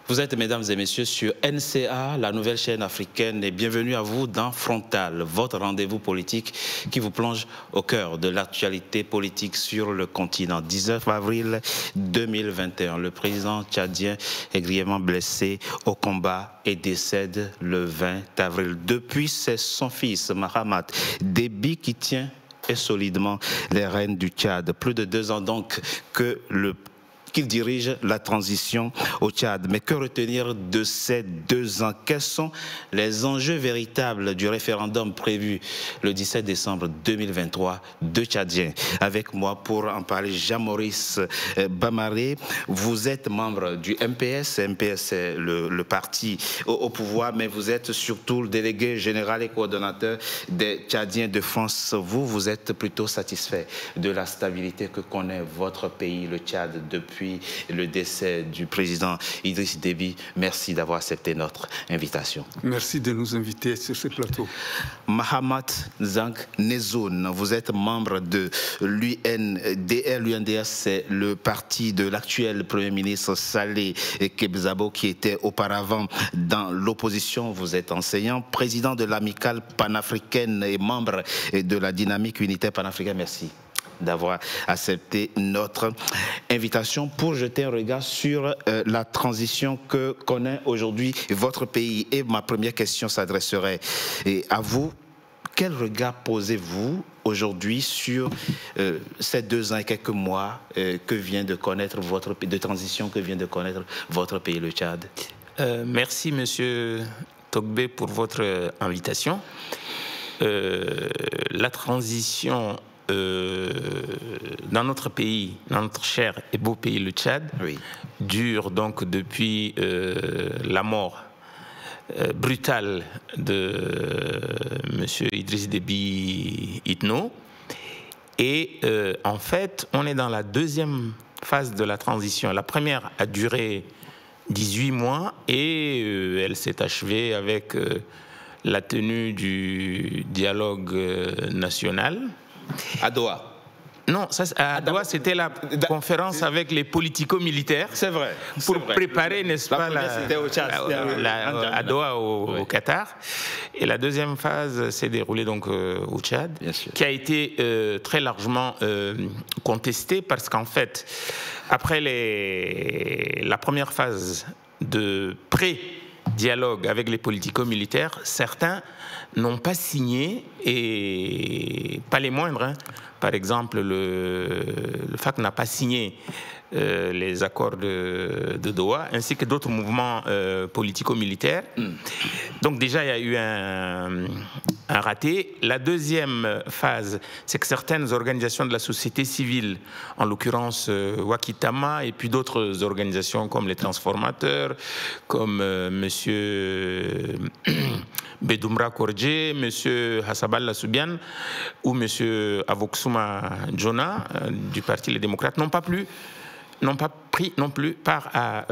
Vous êtes, mesdames et messieurs, sur NCA, la nouvelle chaîne africaine, et bienvenue à vous dans Frontal, votre rendez-vous politique qui vous plonge au cœur de l'actualité politique sur le continent. 19 avril 2021, le président tchadien est grièvement blessé au combat et décède le 20 avril. Depuis, c'est son fils, Mahamat Déby, qui tient solidement les rênes du Tchad. Plus de 2 ans donc qu'il dirige la transition au Tchad. Mais que retenir de ces 2 ans? Quels sont les enjeux véritables du référendum prévu le 17 décembre 2023 de Tchadiens? Avec moi pour en parler, Jean-Maurice Bamaré. Vous êtes membre du MPS. MPS, c'est le parti au pouvoir, mais vous êtes surtout le délégué général et coordonnateur des Tchadiens de France. Vous êtes plutôt satisfait de la stabilité que connaît votre pays, le Tchad, depuis le décès du président Idriss Déby. Merci d'avoir accepté notre invitation. Merci de nous inviter sur ce plateau. Mahamat Zang Nezoun, vous êtes membre de l'UNDR. L'UNDR, c'est le parti de l'actuel Premier ministre Saleh Kebzabo, qui était auparavant dans l'opposition. Vous êtes enseignant, président de l'amicale panafricaine et membre de la dynamique unitaire panafricaine. Merci d'avoir accepté notre invitation pour jeter un regard sur la transition que connaît aujourd'hui votre pays. Et ma première question s'adresserait à vous. Quel regard posez-vous aujourd'hui sur ces 2 ans et quelques mois que vient de connaître de transition que vient de connaître votre pays, le Tchad? Merci, Monsieur Togbé, pour votre invitation. La transition dans notre pays, dans notre cher et beau pays, le Tchad, oui, dure donc depuis la mort brutale de M. Idriss Déby Itno. Et en fait, on est dans la 2e phase de la transition. La première a duré 18 mois et elle s'est achevée avec la tenue du dialogue national. À Doha? Non, à Doha, c'était la conférence avec les politico-militaires. C'est vrai. Pour préparer, n'est-ce pas, à Doha, au Qatar. Et la 2e phase s'est déroulée donc au Tchad, qui a été très largement contestée parce qu'en fait, après la première phase de dialogue avec les politico-militaires, certains n'ont pas signé, et pas les moindres. Hein. Par exemple, le FAC n'a pas signé les accords de Doha, ainsi que d'autres mouvements politico-militaires. Donc déjà, il y a eu un raté. La 2e phase, c'est que certaines organisations de la société civile, en l'occurrence Wakitama, et puis d'autres organisations comme les transformateurs, comme M. Bedoumra Kordje, M. Hassabal Lassoubian ou M. Avoksuma Djona du Parti Les Démocrates, n'ont pas pris non plus part à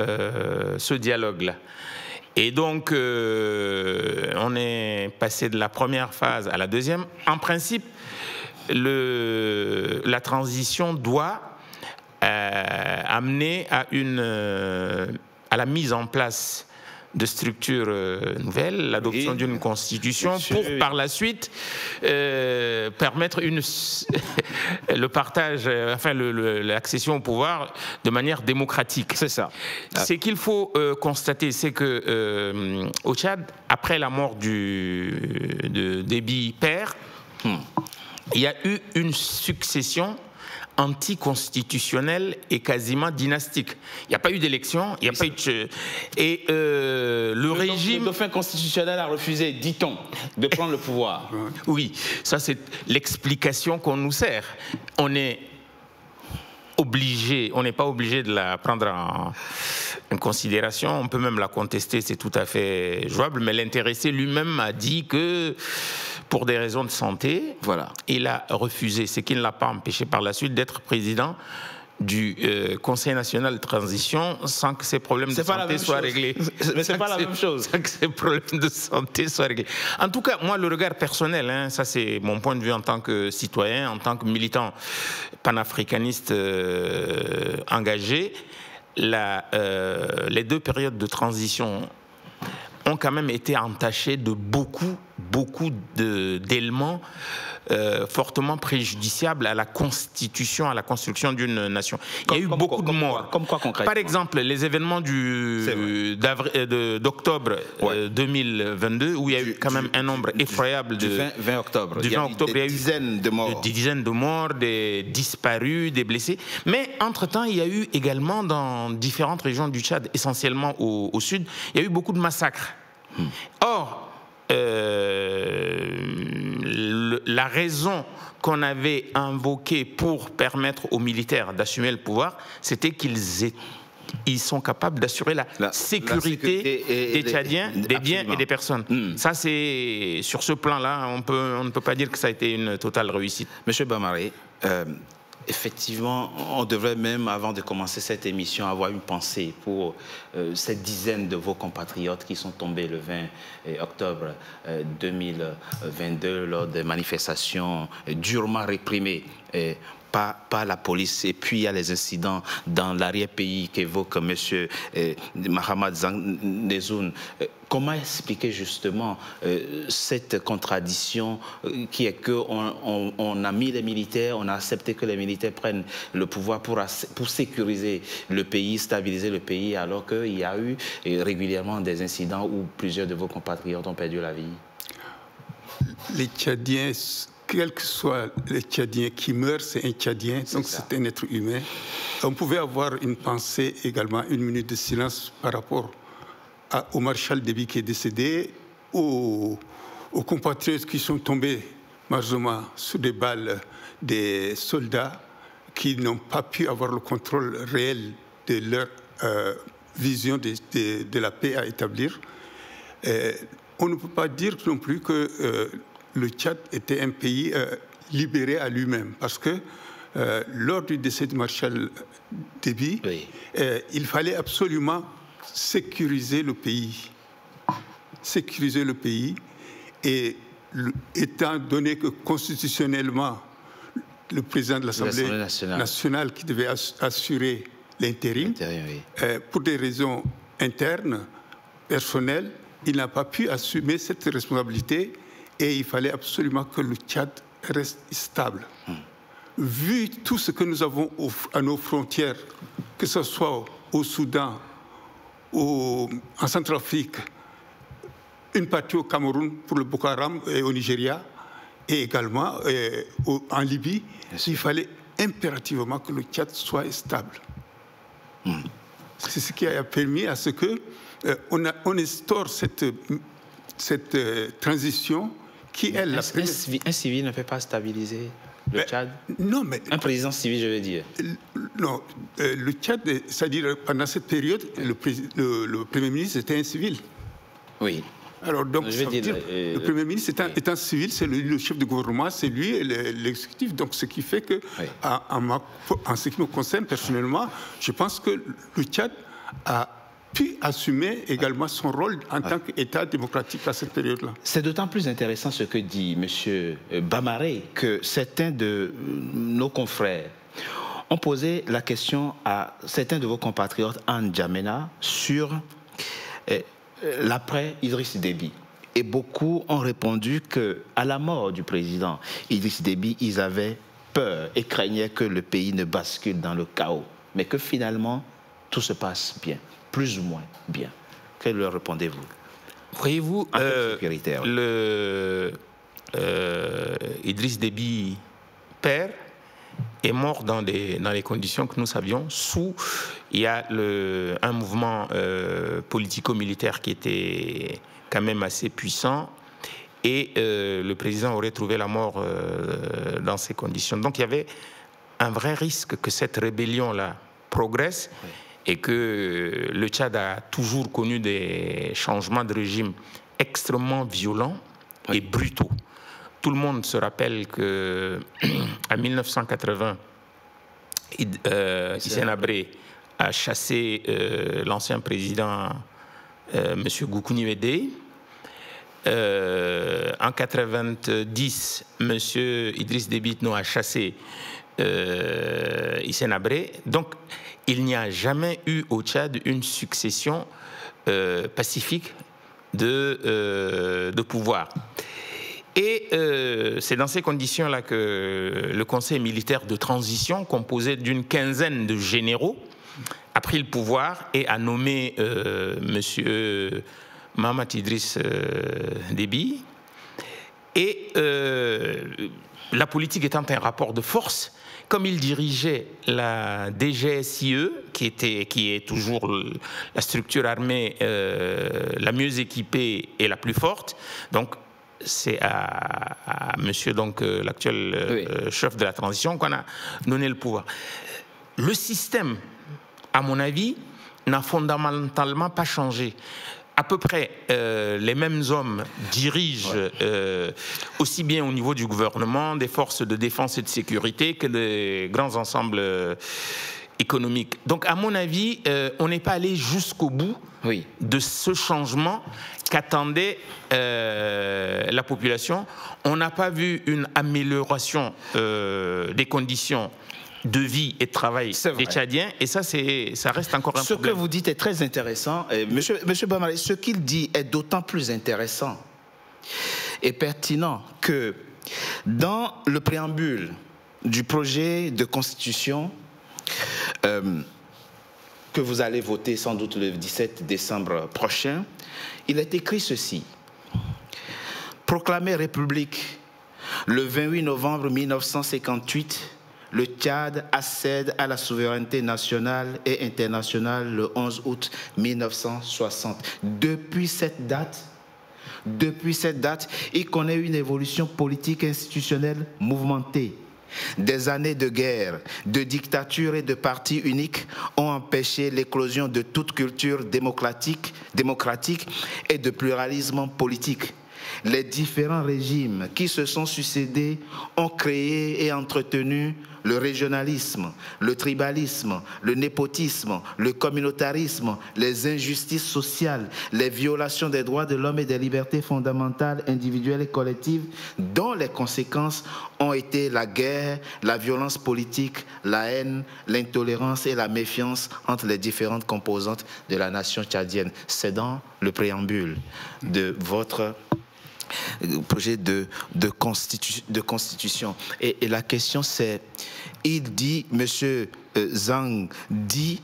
ce dialogue-là. Et donc, on est passé de la première phase à la 2e. En principe, la transition doit amener à la mise en place de structures nouvelles, l'adoption d'une constitution pour par la suite permettre le partage, enfin l'accession au pouvoir de manière démocratique. C'est ça. Ce qu'il faut constater, c'est que au Tchad, après la mort de Déby père, il y a eu une succession anticonstitutionnelle et quasiment dynastique. Il n'y a pas eu d'élection, il n'y a pas eu de... Et le régime... Le dauphin constitutionnel a refusé, dit-on, de prendre le pouvoir. Oui, ça c'est l'explication qu'on nous sert. On est obligé, on n'est pas obligé de la prendre en considération, on peut même la contester, c'est tout à fait jouable, mais l'intéressé lui-même a dit que pour des raisons de santé, voilà, il a refusé, ce qui ne l'a pas empêché par la suite d'être président du Conseil national de transition sans que ces problèmes de santé soient réglés. Mais c'est pas la même chose. Sans que ces problèmes de santé soient réglés. En tout cas, moi, le regard personnel, hein, ça c'est mon point de vue en tant que citoyen, en tant que militant panafricaniste engagé, les deux périodes de transition ont quand même été entachées de beaucoup d'éléments fortement préjudiciables à la constitution, à la construction d'une nation. Il y a eu beaucoup de morts. Comme quoi concrètement? Par exemple, les événements d'octobre 2022, où il y a eu quand même un nombre effroyable du 20 octobre. Il y a eu des dizaines de morts. Des dizaines de morts, des disparus, des blessés. Mais entre-temps, il y a eu également dans différentes régions du Tchad, essentiellement au sud, il y a eu beaucoup de massacres. Or, la raison qu'on avait invoquée pour permettre aux militaires d'assumer le pouvoir, c'était qu'ils sont capables d'assurer la sécurité des Tchadiens, des biens et des personnes. Ça, c'est sur ce plan-là, on ne peut pas dire que ça a été une totale réussite. Monsieur Bamaré, effectivement, on devrait même, avant de commencer cette émission, avoir une pensée pour cette dizaine de vos compatriotes qui sont tombés le 20 octobre 2022 lors des manifestations durement réprimées par la police. Et puis il y a les incidents dans l'arrière-pays qu'évoque M. Mahamat Nezoun. Comment expliquer justement cette contradiction qui est qu'on a mis les militaires, on a accepté que les militaires prennent le pouvoir pour sécuriser le pays, stabiliser le pays, alors qu'il y a eu régulièrement des incidents où plusieurs de vos compatriotes ont perdu la vie? Les Tchadiens, quel que soit le Tchadien qui meurt, c'est un Tchadien, donc c'est un être humain. On pouvait avoir une pensée également, une minute de silence par rapport au maréchal Déby qui est décédé, aux compatriotes qui sont tombés malheureusement sous des balles des soldats qui n'ont pas pu avoir le contrôle réel de leur vision de la paix à établir. On ne peut pas dire non plus que le Tchad était un pays libéré à lui-même, parce que lors du décès du maréchal Déby, il fallait absolument sécuriser le pays. Sécuriser le pays, et étant donné que constitutionnellement, le président de l'Assemblée nationale qui devait assurer l'intérim, pour des raisons internes, personnelles, il n'a pas pu assumer cette responsabilité, et il fallait absolument que le Tchad reste stable. Vu tout ce que nous avons à nos frontières, que ce soit au Soudan, en Centrafrique, une partie au Cameroun pour le Boko Haram et au Nigeria, et également en Libye, il fallait impérativement que le Tchad soit stable. C'est ce qui a permis à ce que on instaure cette transition qui est la première. Un civil ne peut pas stabiliser le Tchad? Non, mais un président civil, je veux dire. Non, le Tchad, c'est-à-dire pendant cette période, le Premier ministre était un civil. Oui. Alors donc, le Premier ministre étant civil, c'est le chef du gouvernement, c'est lui l'exécutif. Donc ce qui fait que, en ce qui me concerne personnellement, je pense que le Tchad a pu assumer également son rôle en tant qu'État démocratique à cette période-là. C'est d'autant plus intéressant ce que dit M. Bamaré, que certains de nos confrères ont posé la question à certains de vos compatriotes en N'Djamena sur l'après Idriss Déby. Et beaucoup ont répondu qu'à la mort du président Idriss Déby, ils avaient peur et craignaient que le pays ne bascule dans le chaos, mais que finalement, tout se passe bien. Plus ou moins bien. Que leur répondez-vous? Voyez-vous, Idriss Déby, père, est mort dans les conditions que nous savions. Il y a un mouvement politico-militaire qui était quand même assez puissant, et le président aurait trouvé la mort dans ces conditions. Donc il y avait un vrai risque que cette rébellion-là progresse, et que le Tchad a toujours connu des changements de régime extrêmement violents et brutaux. Tout le monde se rappelle qu'en 1980, Hissène Habré a chassé l'ancien président M. Goukouni Médé. En 1990, M. Idriss Déby Itno a chassé Hissène Habré. Donc, il n'y a jamais eu au Tchad une succession pacifique de pouvoir. Et c'est dans ces conditions-là que le Conseil militaire de transition, composé d'une quinzaine de généraux, a pris le pouvoir et a nommé M. Mahamat Idriss Déby. Et la politique étant un rapport de force, comme il dirigeait la DGSIE, qui est toujours la structure armée la mieux équipée et la plus forte, donc c'est à monsieur l'actuel chef de la transition qu'on a donné le pouvoir. Le système, à mon avis, n'a fondamentalement pas changé. À peu près les mêmes hommes dirigent aussi bien au niveau du gouvernement, des forces de défense et de sécurité que les grands ensembles économiques. Donc, à mon avis, on n'est pas allé jusqu'au bout de ce changement qu'attendait la population. On n'a pas vu une amélioration des conditions de vie et de travail des Tchadiens, et ça reste encore un problème. Ce que vous dites est très intéressant. Monsieur Bamaré, ce qu'il dit est d'autant plus intéressant et pertinent que dans le préambule du projet de constitution que vous allez voter sans doute le 17 décembre prochain, il est écrit ceci. Proclamé République le 28 novembre 1958, le Tchad accède à la souveraineté nationale et internationale le 11 août 1960. Depuis cette date, il connaît une évolution politique et institutionnelle mouvementée. Des années de guerre, de dictature et de partis uniques ont empêché l'éclosion de toute culture démocratique et de pluralisme politique. Les différents régimes qui se sont succédés ont créé et entretenu le régionalisme, le tribalisme, le népotisme, le communautarisme, les injustices sociales, les violations des droits de l'homme et des libertés fondamentales individuelles et collectives, dont les conséquences ont été la guerre, la violence politique, la haine, l'intolérance et la méfiance entre les différentes composantes de la nation tchadienne. C'est dans le préambule de votre projet de constitution. Et la question c'est, il dit, M. Zhang dit,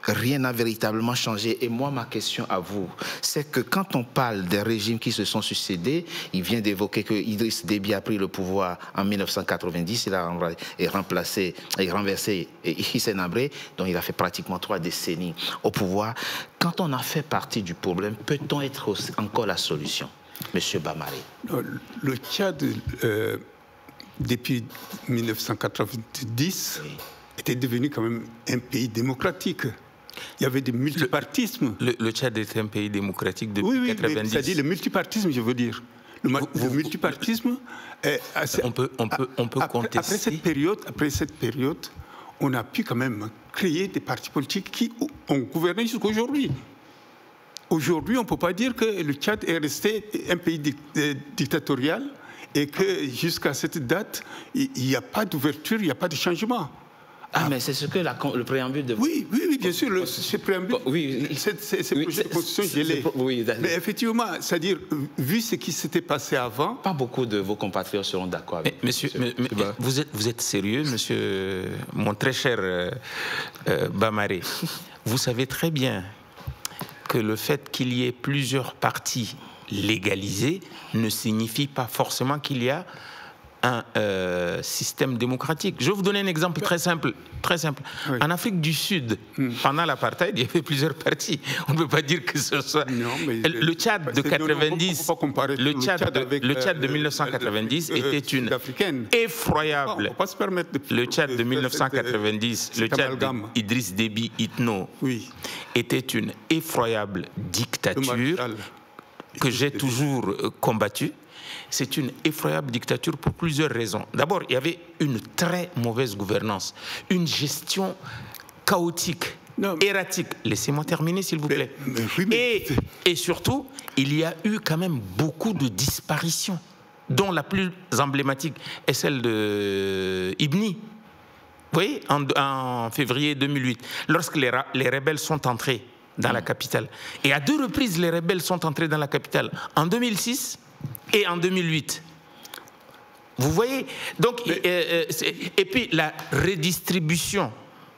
rien n'a véritablement changé. Et moi, ma question à vous, c'est que quand on parle des régimes qui se sont succédés, il vient d'évoquer que Idriss Déby a pris le pouvoir en 1990, il a remplacé et renversé Hissène Habré, dont il a fait pratiquement 3 décennies au pouvoir. Quand on a fait partie du problème, peut-on être encore la solution? Monsieur Bamaré. Le Tchad, depuis 1990, était devenu quand même un pays démocratique. Il y avait des multipartismes. Le Tchad est un pays démocratique depuis 1990. C'est-à-dire le multipartisme, je veux dire. Le multipartisme est assez... On peut contester. Après cette période, on a pu quand même créer des partis politiques qui ont gouverné jusqu'à aujourd'hui. Aujourd'hui, on ne peut pas dire que le Tchad est resté un pays dictatorial et que jusqu'à cette date, il n'y a pas d'ouverture, il n'y a pas de changement. Mais c'est ce que le préambule de... Oui, bien sûr, ce préambule, c'est projet de constitution, je l'ai. Mais effectivement, c'est-à-dire, vu ce qui s'était passé avant... Pas beaucoup de vos compatriotes seront d'accord avec monsieur. Vous êtes sérieux, monsieur, mon très cher Bamaré? Vous savez très bien que le fait qu'il y ait plusieurs partis légalisés ne signifie pas forcément qu'il y a un système démocratique. Je vais vous donner un exemple très simple. Oui. En Afrique du Sud, pendant l'apartheid, il y avait plusieurs partis. On ne peut pas dire que ce soit... Non, le Tchad de 90, le Tchad de 1990 était une effroyable... On peut pas se permettre de... Le Tchad de 1990, le Tchad d'Idriss Déby Itno, était une effroyable dictature que j'ai toujours combattue. C'est une effroyable dictature pour plusieurs raisons. D'abord, il y avait une très mauvaise gouvernance, une gestion chaotique, erratique. Laissez-moi terminer, s'il vous plaît. Et surtout, il y a eu quand même beaucoup de disparitions, dont la plus emblématique est celle de Ibni. Oui, en février 2008, lorsque les rebelles sont entrés dans la capitale. Et à 2 reprises, les rebelles sont entrés dans la capitale, en 2006 et en 2008. Vous voyez? Donc, et puis la redistribution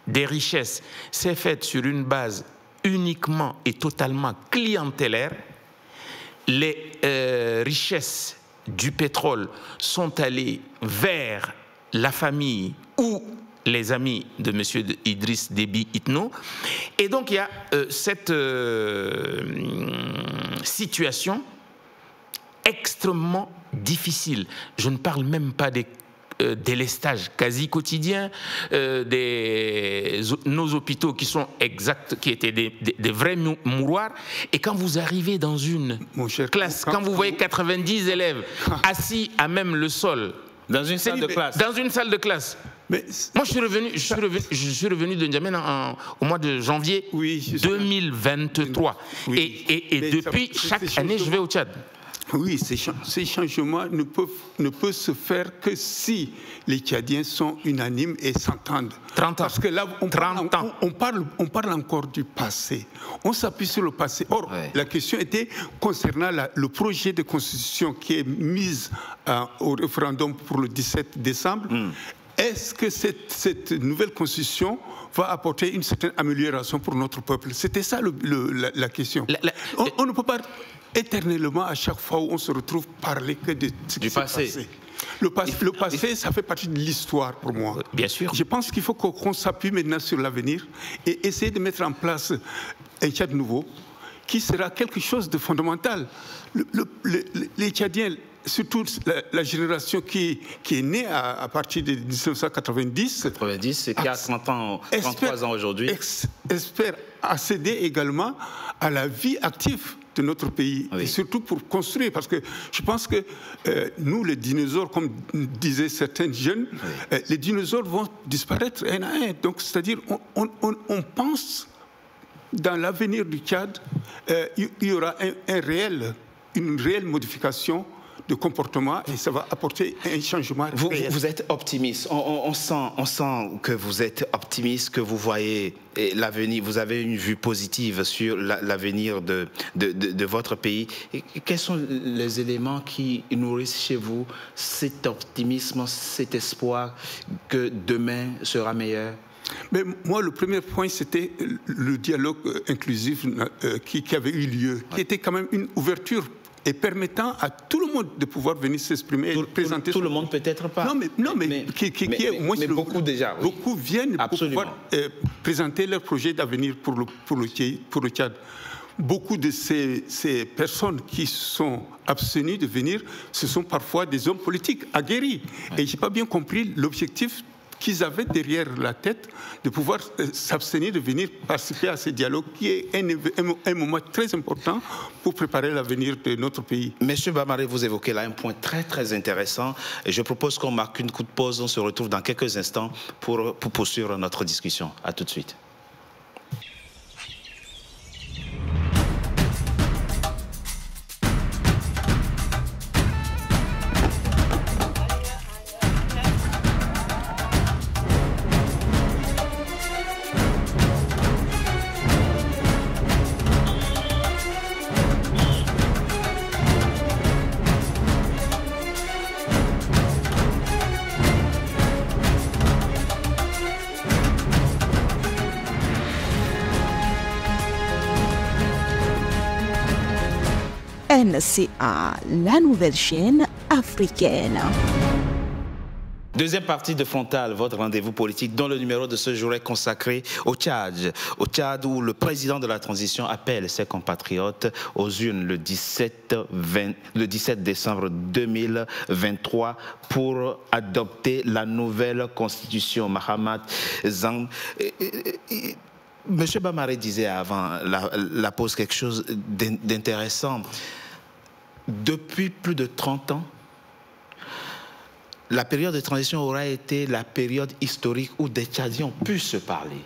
des richesses s'est faite sur une base uniquement et totalement clientélaire. Les richesses du pétrole sont allées vers la famille ou les amis de M. Idriss Déby Itno. Et donc, il y a cette situation extrêmement difficile. Je ne parle même pas des délestages quasi quotidiens, nos hôpitaux qui sont qui étaient des vrais mouroirs. Et quand vous arrivez dans une classe, quand vous voyez 90 élèves assis à même le sol, dans une salle de classe. Dans une salle de classe. Mais moi, je suis revenu de N'Djamena au mois de janvier 2023. Oui. Et depuis, chaque année, je vais au Tchad. Oui, ces changements ne peuvent se faire que si les Tchadiens sont unanimes et s'entendent. 30 ans. Parce que là, on parle encore du passé. On s'appuie sur le passé. Or, la question était concernant le projet de constitution qui est mis au référendum pour le 17 décembre. Est-ce que cette nouvelle constitution va apporter une certaine amélioration pour notre peuple? C'était ça la question. On ne peut pas éternellement, à chaque fois où on se retrouve, parler que de ce qui s'est passé. Le passé, ça fait partie de l'histoire pour moi. Bien sûr. Je pense qu'il faut qu'on s'appuie maintenant sur l'avenir et essayer de mettre en place un Tchad nouveau qui sera quelque chose de fondamental. Les Tchadiens, surtout la génération qui est née à partir de 1990. 90, et qui a 33 ans aujourd'hui. Espère accéder également à la vie active de notre pays, et surtout pour construire, parce que je pense que nous, les dinosaures, comme disaient certains jeunes, les dinosaures vont disparaître un à un. Donc, c'est-à-dire, on pense dans l'avenir du Tchad, il y aura une réelle modification de comportement et ça va apporter un changement. Vous êtes optimiste. On sent que vous êtes optimiste, que vous voyez l'avenir. Vous avez une vue positive sur l'avenir de votre pays. Et quels sont les éléments qui nourrissent chez vous cet optimisme, cet espoir que demain sera meilleur? Mais moi, le premier point, c'était le dialogue inclusif qui avait eu lieu, qui était quand même une ouverture et permettant à tout le monde de pouvoir venir s'exprimer et présenter... Tout le monde peut-être pas. Mais beaucoup déjà. Oui. Beaucoup viennent pour pouvoir présenter leur projet d'avenir pour le Tchad. Beaucoup de ces personnes qui sont abstenues de venir, ce sont parfois des hommes politiques aguerris. Et je n'ai pas bien compris l'objectif qu'ils avaient derrière la tête de pouvoir s'abstenir de venir participer à ce dialogue qui est un moment très important pour préparer l'avenir de notre pays. Monsieur Bamare, vous évoquez là un point très très intéressant. Et je propose qu'on marque une coup de pause. On se retrouve dans quelques instants pour poursuivre notre discussion. À tout de suite. NCA, la nouvelle chaîne africaine. Deuxième partie de Frontal, votre rendez-vous politique, dont le numéro de ce jour est consacré au Tchad. Au Tchad où le président de la transition appelle ses compatriotes aux urnes le 17 décembre 2023 pour adopter la nouvelle constitution. Mahamat Zang... Monsieur Bamare disait avant la pause quelque chose d'intéressant. Depuis plus de 30 ans, la période de transition aura été la période historique où des Tchadiens ont pu se parler,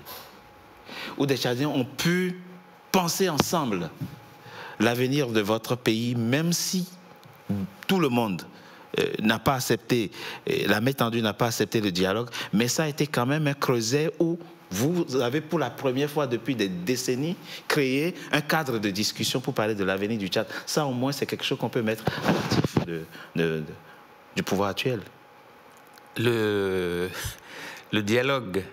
où des Tchadiens ont pu penser ensemble l'avenir de votre pays, même si tout le monde n'a pas accepté, la main tendue n'a pas accepté le dialogue, mais ça a été quand même un creuset où vous avez pour la première fois depuis des décennies créé un cadre de discussion pour parler de l'avenir du Tchad. Ça au moins c'est quelque chose qu'on peut mettre à l'actif du pouvoir actuel. Le dialogue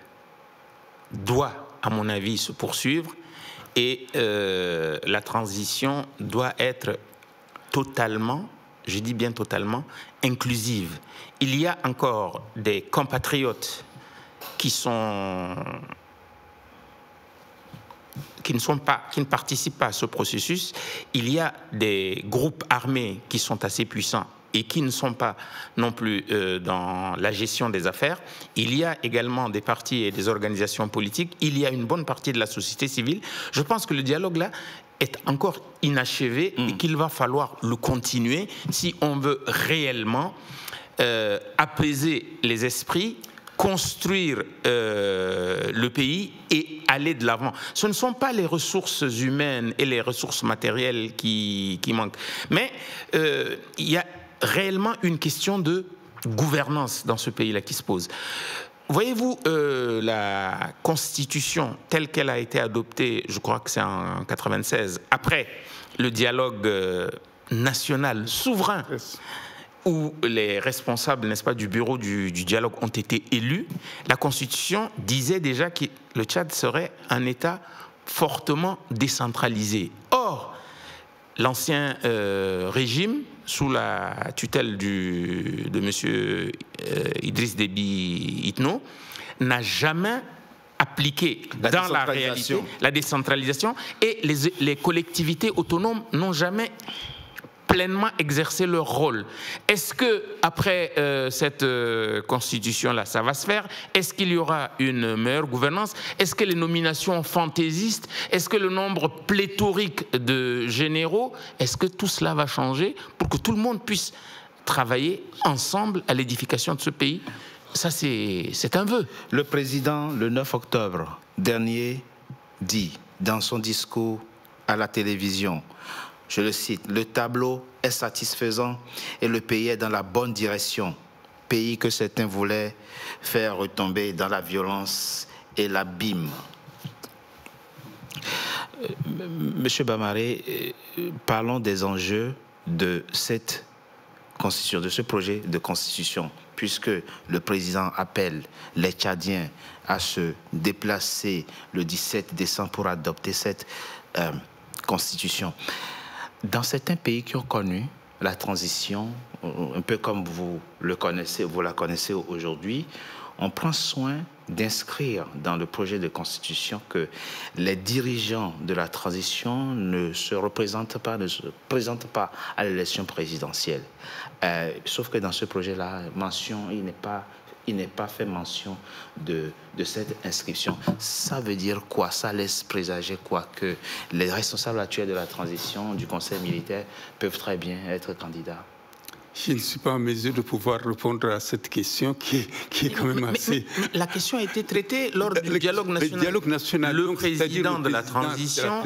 doit, à mon avis, se poursuivre et la transition doit être totalement, je dis bien totalement, inclusive. Il y a encore des compatriotes qui ne participent pas à ce processus. Il y a des groupes armés qui sont assez puissants et qui ne sont pas non plus dans la gestion des affaires. Il y a également des partis et des organisations politiques. Il y a une bonne partie de la société civile. Je pense que le dialogue là est encore inachevé et qu'il va falloir le continuer si on veut réellement apaiser les esprits, construire le pays et aller de l'avant. Ce ne sont pas les ressources humaines et les ressources matérielles qui manquent, mais il y a réellement une question de gouvernance dans ce pays-là qui se pose. Voyez-vous, la Constitution telle qu'elle a été adoptée, je crois que c'est en 1996, après le dialogue national souverain, où les responsables, n'est-ce pas, du bureau du dialogue ont été élus, la Constitution disait déjà que le Tchad serait un État fortement décentralisé. Or, l'ancien régime, sous la tutelle de M. Idriss Déby Itno, n'a jamais appliqué dans la réalité la décentralisation et les collectivités autonomes n'ont jamais pleinement exercer leur rôle. Est-ce que après cette constitution-là, ça va se faire? Est-ce qu'il y aura une meilleure gouvernance? Est-ce que les nominations fantaisistes, est-ce que le nombre pléthorique de généraux, est-ce que tout cela va changer pour que tout le monde puisse travailler ensemble à l'édification de ce pays? Ça, c'est un vœu. Le président, le 9 octobre dernier, dit dans son discours à la télévision, je le cite, « Le tableau est satisfaisant et le pays est dans la bonne direction. Pays que certains voulaient faire retomber dans la violence et l'abîme. » Monsieur Bamaré, parlons des enjeux de cette constitution, de ce projet de constitution, puisque le président appelle les Tchadiens à se déplacer le 17 décembre pour adopter cette constitution. Dans certains pays qui ont connu la transition, un peu comme vous la connaissez aujourd'hui, on prend soin d'inscrire dans le projet de constitution que les dirigeants de la transition ne se présentent pas à l'élection présidentielle. Sauf que dans ce projet-là, il n'est pas fait mention de cette inscription. Ça veut dire quoi? Ça laisse présager quoi? Que les responsables actuels de la transition du Conseil militaire peuvent très bien être candidats. Je ne suis pas en mesure de pouvoir répondre à cette question qui est quand même assez... Mais la question a été traitée lors du dialogue national. Le dialogue national. Le président de la transition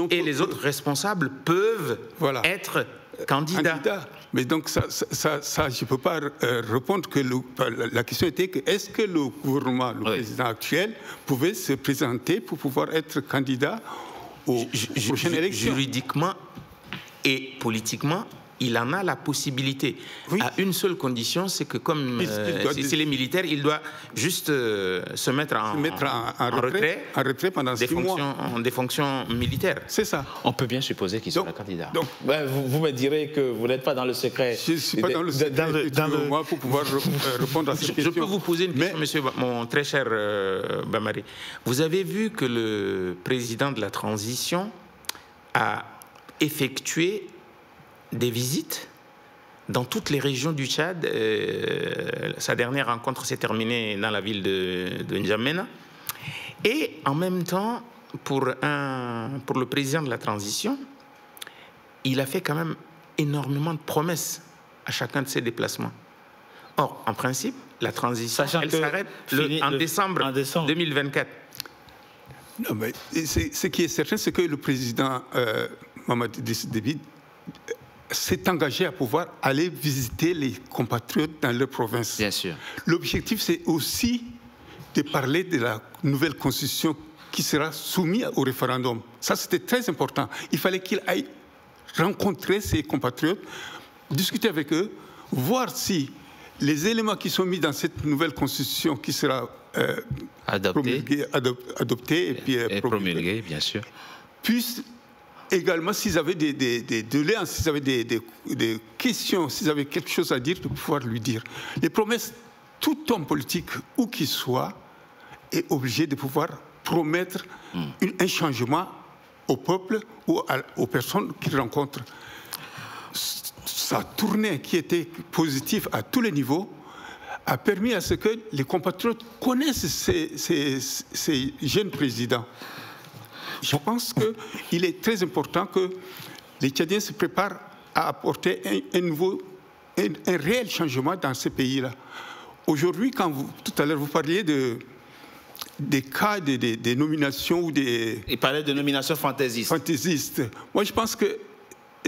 et les autres responsables peuvent être candidats. Mais donc ça je ne peux pas répondre que la question était que est-ce que le gouvernement, le président actuel, pouvait se présenter pour pouvoir être candidat aux prochaines élections? Juridiquement et politiquement, il en a la possibilité. Oui. À une seule condition, c'est que comme s'il est militaire, il doit juste se mettre en retrait pendant 6 mois. Des fonctions militaires. C'est ça. On peut bien supposer qu'il sera candidat. Donc, vous me direz que vous n'êtes pas dans le secret. Je ne suis pas dans le secret moi pour pouvoir répondre à cette question. Je peux vous poser une question, monsieur, mon très cher Bamaré. Vous avez vu que le président de la transition a effectué des visites dans toutes les régions du Tchad. Sa dernière rencontre s'est terminée dans la ville de N'Djamena. Et en même temps, pour le président de la transition, il a fait quand même énormément de promesses à chacun de ses déplacements. Or, en principe, la transition, elle s'arrête en décembre 2024. Non, mais ce qui est certain, c'est que le président Mamadi Idriss Déby s'est engagé à pouvoir aller visiter les compatriotes dans leur province. Bien sûr. L'objectif, c'est aussi de parler de la nouvelle constitution qui sera soumise au référendum. Ça, c'était très important. Il fallait qu'il aille rencontrer ses compatriotes, discuter avec eux, voir si les éléments qui sont mis dans cette nouvelle constitution qui sera adoptée et puis promulguée, bien sûr, puissent également, s'ils avaient des doléances, s'ils avaient des questions, s'ils avaient quelque chose à dire, de pouvoir lui dire. Les promesses, tout homme politique, où qu'il soit, est obligé de pouvoir promettre un changement au peuple ou aux personnes qu'il rencontre. Sa tournée, qui était positive à tous les niveaux, a permis à ce que les compatriotes connaissent ces jeunes présidents. Je pense qu'il est très important que les Tchadiens se préparent à apporter un réel changement dans ces pays-là. Aujourd'hui, tout à l'heure, vous parliez des cas des nominations ou des... Il parlait de nominations fantaisistes. Moi, je pense que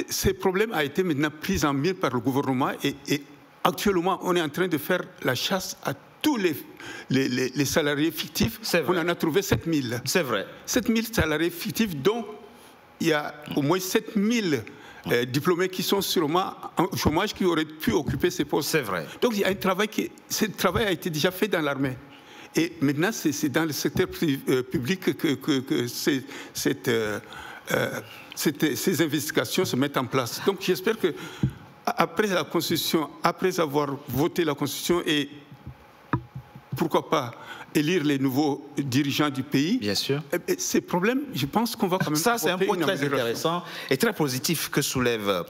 ce problème a été maintenant pris en main par le gouvernement et actuellement, on est en train de faire la chasse à tous les salariés fictifs. On en a trouvé 7000. C'est vrai. 7000 salariés fictifs, dont il y a au moins 7000 diplômés qui sont sûrement en chômage, qui auraient pu occuper ces postes. C'est vrai. Donc il y a un travail ce travail a été déjà fait dans l'armée. Et maintenant, c'est dans le secteur public que ces investigations se mettent en place. Donc j'espère que après la Constitution, après avoir voté la Constitution et pourquoi pas élire les nouveaux dirigeants du pays. Bien sûr. Ces problèmes, je pense qu'on va quand même... Ça, c'est un point très intéressant et très positif que soulève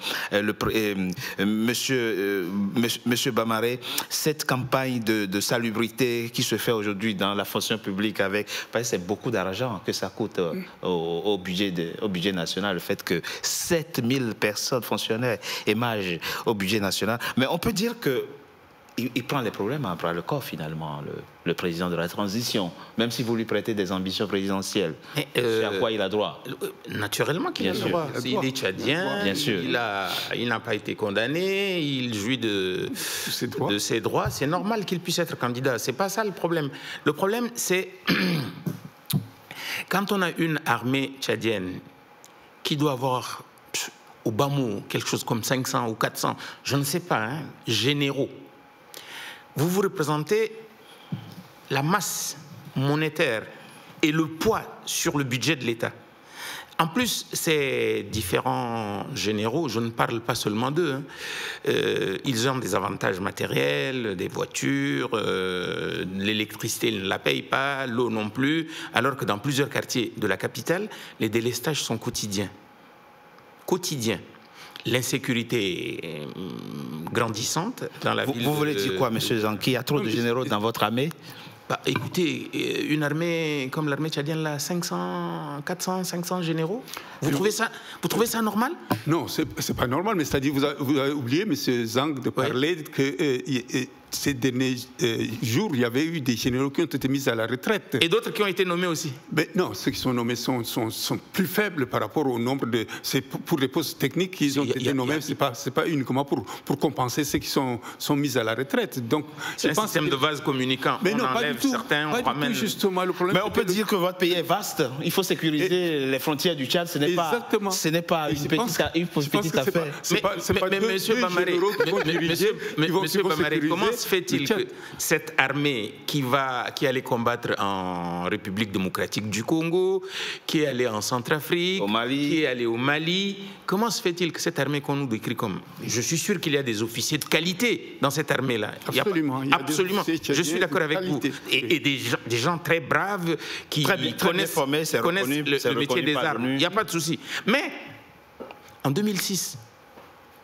Monsieur Bamaré. Cette campagne de salubrité qui se fait aujourd'hui dans la fonction publique c'est beaucoup d'argent que ça coûte au budget national, le fait que 7000 personnes fonctionnaires émagent au budget national. Mais on peut dire que il prend les problèmes à bras le corps, finalement, le président de la transition, même si vous lui prêtez des ambitions présidentielles. C'est à quoi il a droit. Naturellement qu'il a le droit. Il est tchadien, bien sûr. Il n'a pas été condamné, il jouit de ses droits. C'est normal qu'il puisse être candidat. Ce n'est pas ça le problème. Le problème, c'est quand on a une armée tchadienne qui doit avoir au bas mot quelque chose comme 500 ou 400, je ne sais pas, généraux. Vous représentez la masse monétaire et le poids sur le budget de l'État. En plus, ces différents généraux, je ne parle pas seulement d'eux, ils ont des avantages matériels, des voitures, l'électricité, ils ne la payent pas, l'eau non plus, alors que dans plusieurs quartiers de la capitale, les délestages sont quotidiens. Quotidiens. L'insécurité est grandissante dans la ville. Vous voulez dire quoi, M. Zanki? Il y a trop de généraux dans votre armée? Écoutez, une armée comme l'armée tchadienne, là, 500, 400, 500 généraux, vous trouvez ça normal? Non, c'est pas normal, mais c'est-à-dire vous avez oublié, M. Zang, de parler que ces derniers jours, il y avait eu des généraux qui ont été mis à la retraite. Et d'autres qui ont été nommés aussi? Mais non, ceux qui sont nommés sont plus faibles par rapport au nombre de... C'est pour les postes techniques qu'ils ont été nommés, c'est pas uniquement pour compenser ceux qui sont mis à la retraite. Donc, c'est un système de vase communicant. Mais on non, enlève pas du tout. Certains, on ramène... Justement, le problème... Mais on peut dire que votre pays est vaste. Il faut sécuriser les frontières du Tchad. Ce n'est pas une petite affaire. Mais monsieur Bamaré, comment se fait-il que cette armée qui allait combattre en République démocratique du Congo, qui est allée en Centrafrique, qui est allée au Mali, comment se fait-il que cette armée qu'on nous décrit comme... Je suis sûr qu'il y a des officiers de qualité dans cette armée-là. Absolument. Absolument. Je suis d'accord avec vous. Et des gens très braves qui connaissent le métier des armes. Il n'y a pas de souci. Mais en 2006,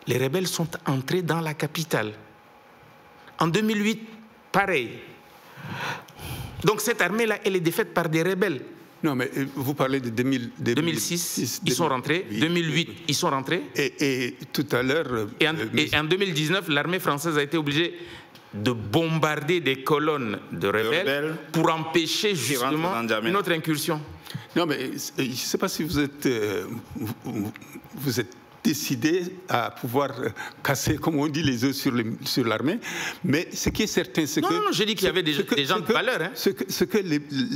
les rebelles sont entrés dans la capitale. En 2008, pareil. Donc cette armée-là, elle est défaite par des rebelles. Non, mais vous parlez de 2006, ils sont rentrés. 2008, ils sont rentrés. Et tout à l'heure... Et en 2019, l'armée française a été obligée de bombarder des colonnes de rebelles pour empêcher justement une autre incursion. Non, mais je ne sais pas si vous êtes décidé à pouvoir casser, comme on dit, les œufs sur l'armée. Mais ce qui est certain, c'est que... Non, j'ai dit qu'il y avait des gens de valeur. Hein. Ce que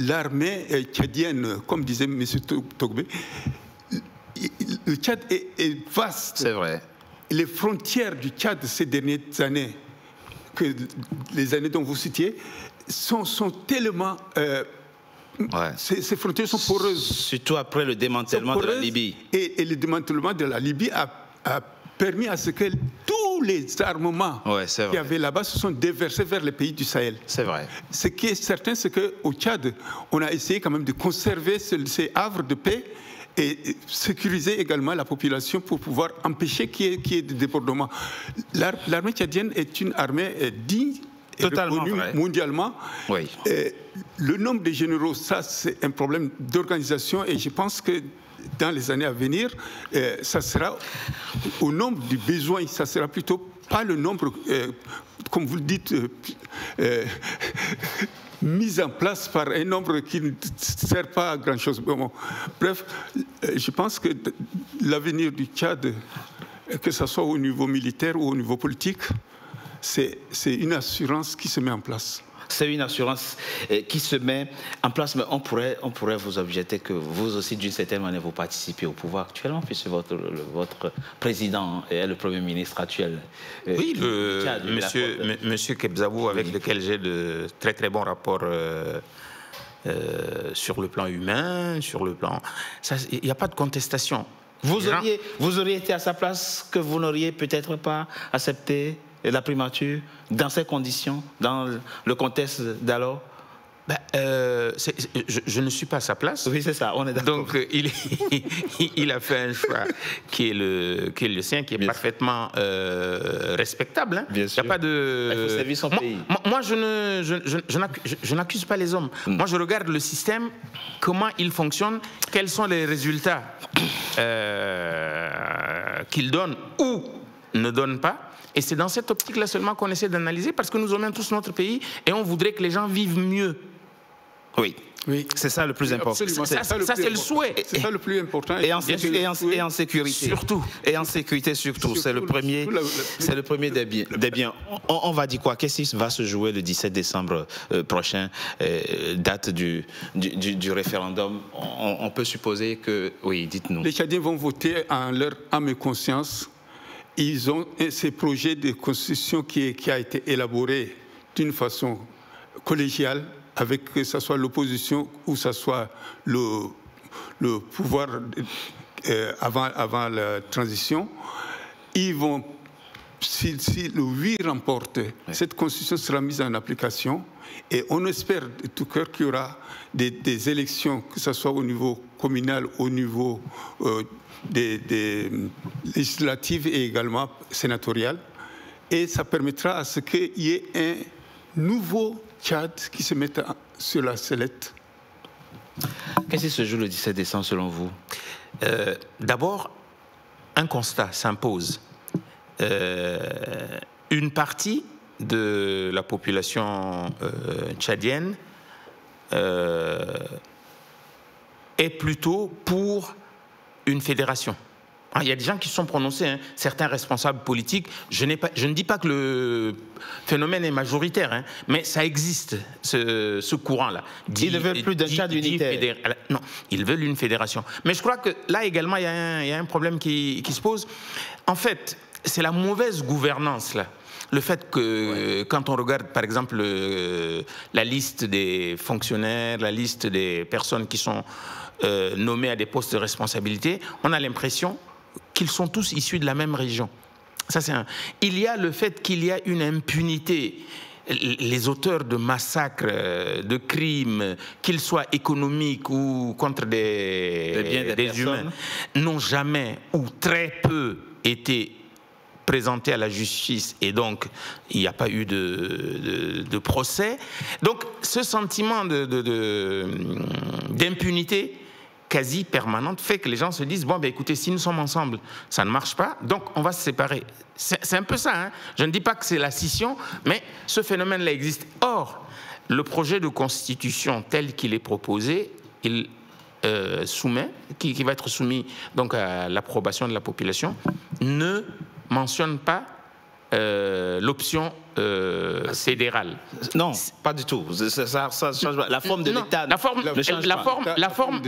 l'armée tchadienne, comme disait M. Togbé, le Tchad est vaste. C'est vrai. Les frontières du Tchad ces dernières années, les années dont vous citiez, sont tellement... Ces frontières sont poreuses. Surtout après le démantèlement de la Libye. Et le démantèlement de la Libye a permis à ce que tous les armements qu'il y avait là-bas se sont déversés vers les pays du Sahel. C'est vrai. Ce qui est certain, c'est qu'au Tchad, on a essayé quand même de conserver ces havres de paix et sécuriser également la population pour pouvoir empêcher qu'il y ait des débordements. L'armée tchadienne est une armée digne, totalement vrai. Mondialement. Oui. Le nombre de généraux, ça c'est un problème d'organisation et je pense que dans les années à venir, ça sera au nombre du besoin, ça sera plutôt pas le nombre, comme vous le dites, mis en place par un nombre qui ne sert pas à grand-chose. Bon, bref, je pense que l'avenir du Tchad, que ce soit au niveau militaire ou au niveau politique, c'est une assurance qui se met en place. C'est une assurance qui se met en place, mais on pourrait vous objecter que vous aussi, d'une certaine manière, vous participez au pouvoir actuellement, puisque votre président est le Premier ministre actuel. Oui, monsieur Kebzabou, avec lequel j'ai de très très bons rapports sur le plan humain, sur le plan... Il n'y a pas de contestation. Vous auriez été à sa place, que vous n'auriez peut-être pas accepté la primature dans ces conditions, dans le contexte d'alors? Je ne suis pas à sa place. Oui, c'est ça, on est d'accord. Donc, il a fait un choix qui est le sien, qui est parfaitement respectable. Hein. Bien sûr. Il n'y a pas de... Il faut servir son pays. Moi, je n'accuse pas les hommes. Moi, je regarde le système, comment il fonctionne, quels sont les résultats qu'il donne ou ne donne pas. Et c'est dans cette optique-là seulement qu'on essaie d'analyser, parce que nous aimons tous notre pays et on voudrait que les gens vivent mieux. Oui. Oui, c'est ça le plus important. Ça, c'est le souhait. C'est ça le plus important. Et en sécurité. Surtout. Et en sécurité surtout. C'est le premier des biens. On va dire quoi? Qu'est-ce qui va se jouer le 17 décembre prochain, date du référendum? On peut supposer que... Oui, dites-nous. Les Tchadiens vont voter en leur âme et conscience. Ils ont ces projets de constitution qui a été élaboré d'une façon collégiale, avec que ce soit l'opposition ou que ce soit le pouvoir avant la transition. Ils vont, si le oui remporte, cette constitution sera mise en application et on espère de tout cœur qu'il y aura des élections, que ce soit au niveau communal, au niveau des législatives et également sénatoriales. Et ça permettra à ce qu'il y ait un nouveau Tchad qui se mette sur la sellette. Qu'est-ce qui se joue le 17 décembre selon vous? D'abord, un constat s'impose. Une partie de la population tchadienne est plutôt pour une fédération. Il y a des gens qui se sont prononcés, hein, certains responsables politiques. Je ne dis pas que le phénomène est majoritaire, hein, mais ça existe, ce courant-là. Ils ne veulent plus d'un Tchad unitaire. Non, ils veulent une fédération. Mais je crois que là également, il y a un problème qui se pose. En fait, c'est la mauvaise gouvernance, là. Le fait que, quand on regarde, par exemple, la liste des fonctionnaires, la liste des personnes qui sont nommées à des postes de responsabilité, on a l'impression qu'ils sont tous issus de la même région. Ça, Il y a le fait qu'il y a une impunité. Les auteurs de massacres, de crimes, qu'ils soient économiques ou contre des humains, n'ont jamais ou très peu été présenté à la justice et donc il n'y a pas eu de procès. Donc ce sentiment d'impunité quasi permanente fait que les gens se disent, bon, ben, écoutez, si nous sommes ensemble, ça ne marche pas, donc on va se séparer. C'est un peu ça, hein. Je ne dis pas que c'est la scission, mais ce phénomène-là existe. Or, le projet de constitution tel qu'il est proposé, il qui va être soumis donc à l'approbation de la population, ne mentionne pas l'option fédérale. Non, pas du tout. Ça change pas. La forme de l'État la forme,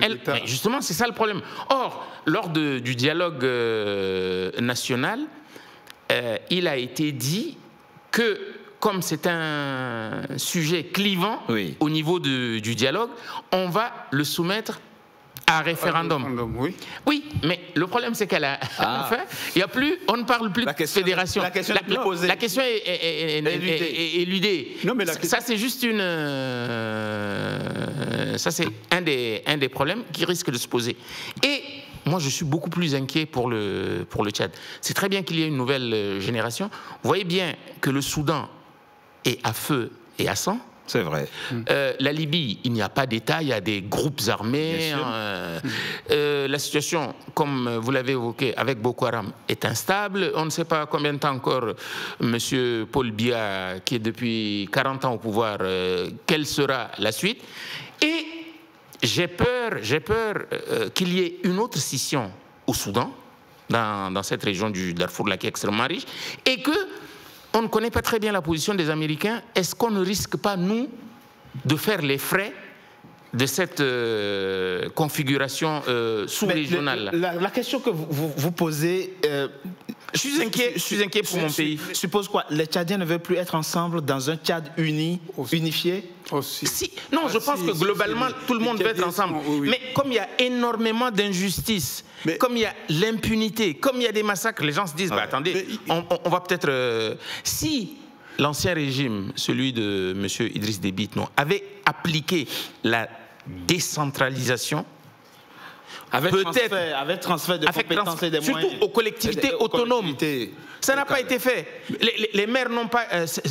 justement, c'est ça le problème. Or, lors du dialogue national, il a été dit que, comme c'est un sujet clivant au niveau du dialogue, on va le soumettre à référendum. Oui, mais le problème c'est qu'elle a enfin, on ne parle plus de fédération. La question est posée. La question est éludée. Non, mais ça c'est juste ça c'est un des problèmes qui risque de se poser. Et moi, je suis beaucoup plus inquiet pour le Tchad. C'est très bien qu'il y ait une nouvelle génération. Vous voyez bien que le Soudan est à feu et à sang. C'est vrai. La Libye, il n'y a pas d'État, il y a des groupes armés. La situation, comme vous l'avez évoqué, avec Boko Haram est instable. On ne sait pas combien de temps encore M. Paul Biya, qui est depuis 40 ans au pouvoir, quelle sera la suite. Et j'ai peur qu'il y ait une autre scission au Soudan, dans cette région du Darfour, là, qui est extrêmement riche, et que on ne connaît pas très bien la position des Américains. Est-ce qu'on ne risque pas, nous, de faire les frais de cette configuration sous-régionale? La question que vous posez... je suis inquiet pour mon pays. Suppose quoi? Les Tchadiens ne veulent plus être ensemble dans un Tchad unifié? Non, je pense que globalement, tout le monde veut être ensemble. Mais comme il y a énormément d'injustices, comme il y a l'impunité, comme il y a des massacres, les gens se disent, attendez, on va peut-être... si l'ancien régime, celui de M. Idriss Déby Itno, avait appliqué la décentralisation, avec transfert de compétences et des moyens. Surtout aux collectivités autonomes. Ça n'a pas été fait. Les maires n'ont pas...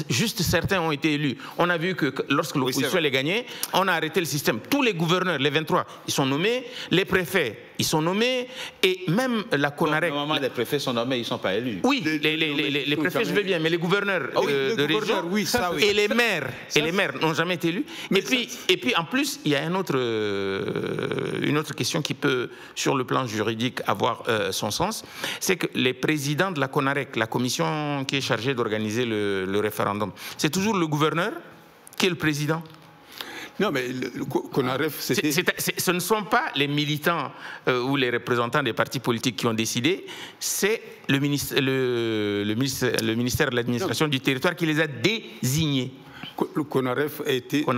juste certains ont été élus. On a vu que lorsque l'opposition les gagnait, on a arrêté le système. Tous les gouverneurs, les 23, ils sont nommés. Les préfets, ils sont nommés. Et même la CONAREC... Normalement, les préfets sont nommés, ils ne sont pas élus. Oui, les préfets, je veux bien, mais les gouverneurs de région et les maires n'ont jamais été élus. Et puis, en plus, il y a une autre question qui peut, sur le plan juridique, avoir son sens. C'est que les présidents de la CONAREC, la commission qui est chargée d'organiser le référendum, c'est toujours le gouverneur qui est le président. Non, mais le CONAREF, ce ne sont pas les militants ou les représentants des partis politiques qui ont décidé, c'est le ministère de l'administration du territoire qui les a désignés. Le CONAREF est un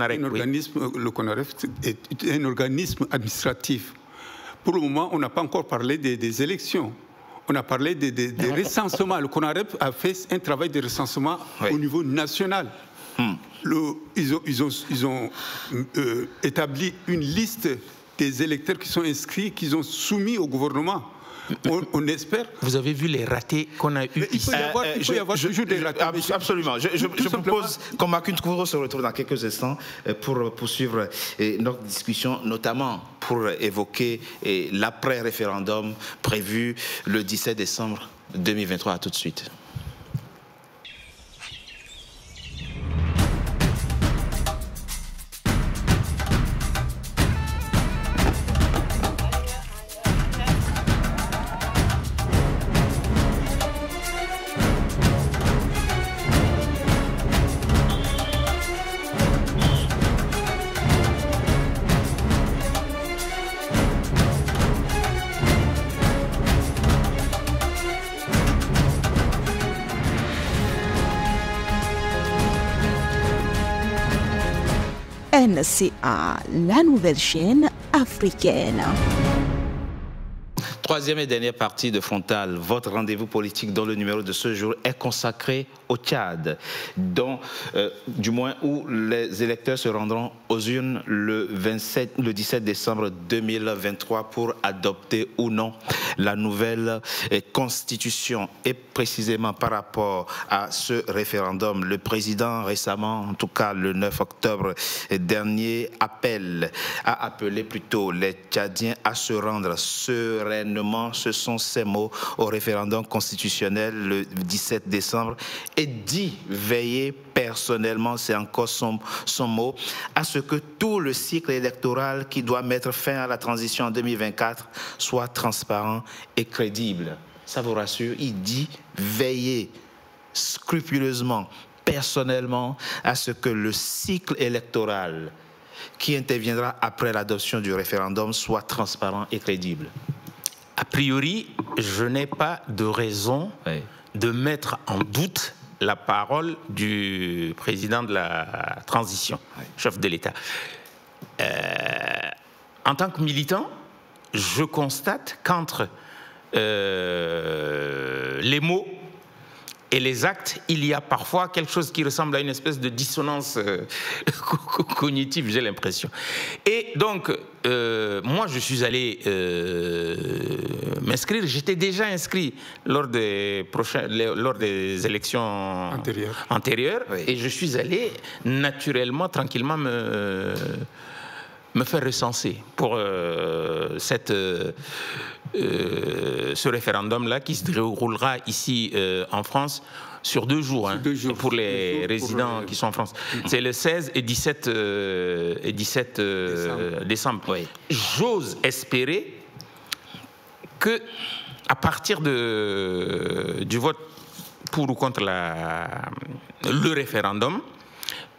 organisme administratif. Pour le moment, on n'a pas encore parlé des élections. On a parlé des recensements. Le CONAREF a fait un travail de recensement au niveau national. Ils ont établi une liste des électeurs qui sont inscrits, qu'ils ont soumis au gouvernement. On espère. Vous avez vu les ratés qu'on a eus ici. Il peut y avoir toujours des ratés. Absolument. Je propose qu'on marque une cour, se retrouve dans quelques instants pour poursuivre notre discussion, notamment pour évoquer l'après-référendum prévu le 17 décembre 2023. À tout de suite. NCA, la nouvelle chaîne africaine. Troisième et dernière partie de Frontal, votre rendez-vous politique dont le numéro de ce jour est consacré au Tchad, du moins où les électeurs se rendront aux urnes le 17 décembre 2023 pour adopter ou non la nouvelle constitution. Et précisément par rapport à ce référendum, le président récemment, en tout cas le 9 octobre dernier, a appelé plutôt les Tchadiens à se rendre sereinement, ce sont ces mots, au référendum constitutionnel le 17 décembre, et dit veiller personnellement, c'est encore son mot, à ce que tout le cycle électoral qui doit mettre fin à la transition en 2024 soit transparent et crédible. Ça vous rassure? Il dit veiller scrupuleusement, personnellement, à ce que le cycle électoral qui interviendra après l'adoption du référendum soit transparent et crédible. A priori, je n'ai pas de raison de mettre en doute la parole du président de la transition, chef de l'État. En tant que militant, je constate qu'entre les mots et les actes, il y a parfois quelque chose qui ressemble à une espèce de dissonance cognitive, j'ai l'impression. Et donc, moi, je suis allé m'inscrire. J'étais déjà inscrit lors des élections antérieures et je suis allé naturellement, tranquillement me faire recenser pour ce référendum-là qui se déroulera ici en France sur 2 jours, pour les résidents qui sont en France. C'est le 16 et 17, décembre. Oui. J'ose espérer que, à partir du vote pour ou contre le référendum,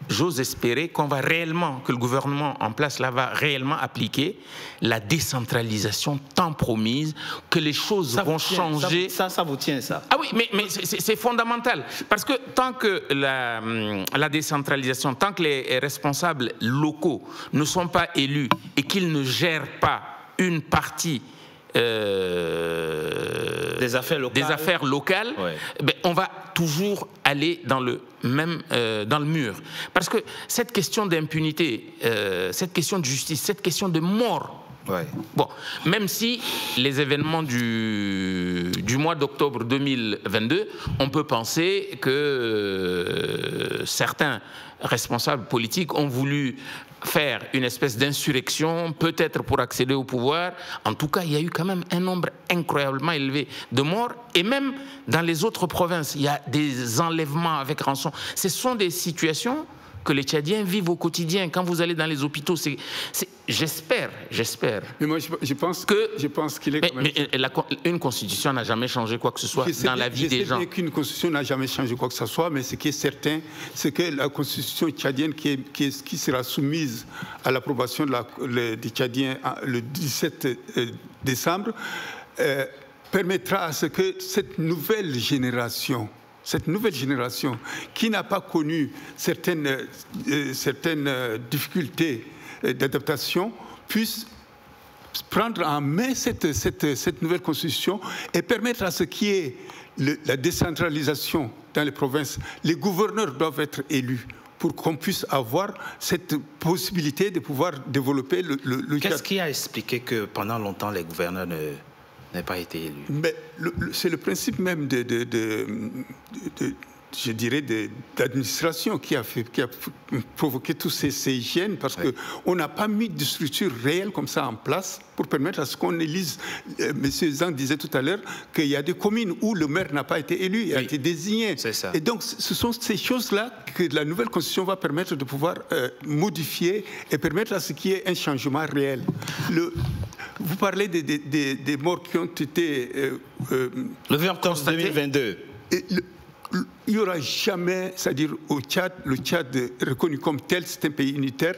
j'ose espérer qu'on va réellement, que le gouvernement en place là va réellement appliquer la décentralisation tant promise, que les choses vont changer. Ça vous tient, ça? Ah oui, mais c'est fondamental. Parce que tant que la décentralisation, tant que les responsables locaux ne sont pas élus et qu'ils ne gèrent pas une partie des affaires locales, ben, on va toujours aller dans le mur. Parce que cette question d'impunité, cette question de justice, cette question de mort, bon, même si les événements du mois d'octobre 2022, on peut penser que certains responsables politiques ont voulu faire une espèce d'insurrection, peut-être pour accéder au pouvoir. En tout cas, il y a eu quand même un nombre incroyablement élevé de morts. Et même dans les autres provinces, il y a des enlèvements avec rançon. Ce sont des situations que les Tchadiens vivent au quotidien. Quand vous allez dans les hôpitaux, j'espère. Mais moi, je pense qu'il est quand même... une constitution n'a jamais changé quoi que ce soit dans la vie des gens. Je sais bien qu'une constitution n'a jamais changé quoi que ce soit, mais ce qui est certain, c'est que la constitution tchadienne qui sera soumise à l'approbation des Tchadiens le 17 décembre permettra à ce que cette nouvelle génération qui n'a pas connu certaines difficultés d'adaptation puisse prendre en main cette nouvelle constitution et permettre à ce qui est la décentralisation dans les provinces. Les gouverneurs doivent être élus pour qu'on puisse avoir cette possibilité de pouvoir développer le... Qu'est-ce qui a expliqué que pendant longtemps les gouverneurs n'ait pas été élu? C'est le principe même je dirais, d'administration qui a provoqué tous ces hygiènes, parce qu'on n'a pas mis de structure réelle comme ça en place pour permettre à ce qu'on élise. M. Zang disait tout à l'heure qu'il y a des communes où le maire n'a pas été élu, il a été désigné. Ça. Et donc, ce sont ces choses-là que la nouvelle constitution va permettre de pouvoir modifier et permettre à ce qu'il y ait un changement réel. Vous parlez des morts qui ont été... le 20 octobre 2022. Il n'y aura jamais, c'est-à-dire au Tchad, le Tchad reconnu comme tel, c'est un pays unitaire,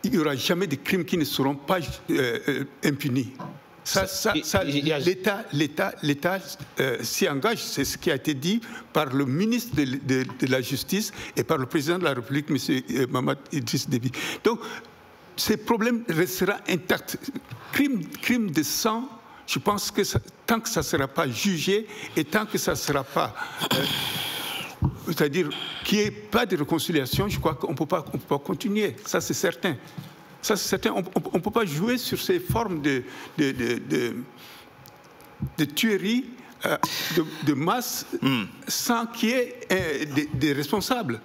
il n'y aura jamais de crimes qui ne seront pas impunis. L'État s'y engage, c'est ce qui a été dit par le ministre de la Justice et par le président de la République, M. Mahamat Idriss Déby. Donc, ces problèmes resteront intacts. Crime de sang, je pense que tant que ça ne sera pas jugé et tant que ça ne sera pas... c'est-à-dire qu'il n'y ait pas de réconciliation, je crois qu'on ne peut pas continuer. Ça, c'est certain. On ne peut pas jouer sur ces formes de tueries de masse sans qu'il y ait des responsables.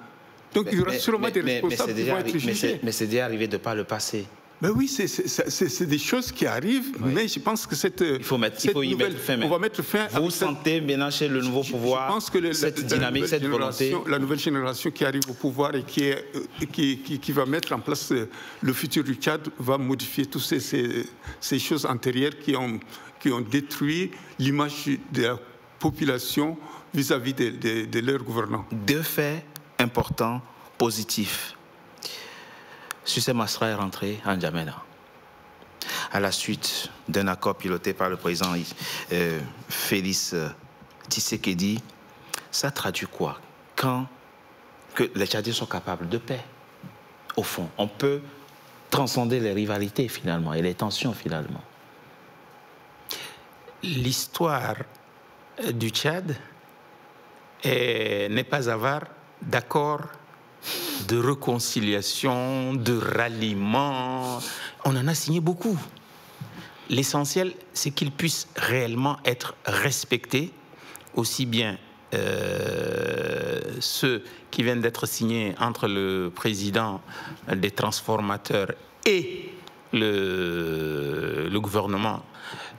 Donc il y aura sûrement des responsables qui vont être jugés. Mais c'est déjà arrivé de par le passé. Ben oui, c'est des choses qui arrivent, mais je pense que il faut y mettre fin. On va mettre fin. Vous sentez maintenant chez le nouveau pouvoir je pense que cette dynamique, cette volonté. La nouvelle génération qui arrive au pouvoir et qui va mettre en place le futur du Tchad va modifier toutes ces choses antérieures qui ont détruit l'image de la population vis-à-vis de leurs gouvernants. 2 faits importants, positifs. Sucé Masra est rentré en N'Djamena à la suite d'un accord piloté par le président Félix Tshisekedi. Ça traduit quoi? Que les Tchadiens sont capables de paix. Au fond, on peut transcender les rivalités finalement et les tensions finalement. L'histoire du Tchad n'est pas avare d'accords de réconciliation, de ralliement. On en a signé beaucoup. L'essentiel, c'est qu'ils puissent réellement être respectés, aussi bien ceux qui viennent d'être signés entre le président des transformateurs et le gouvernement.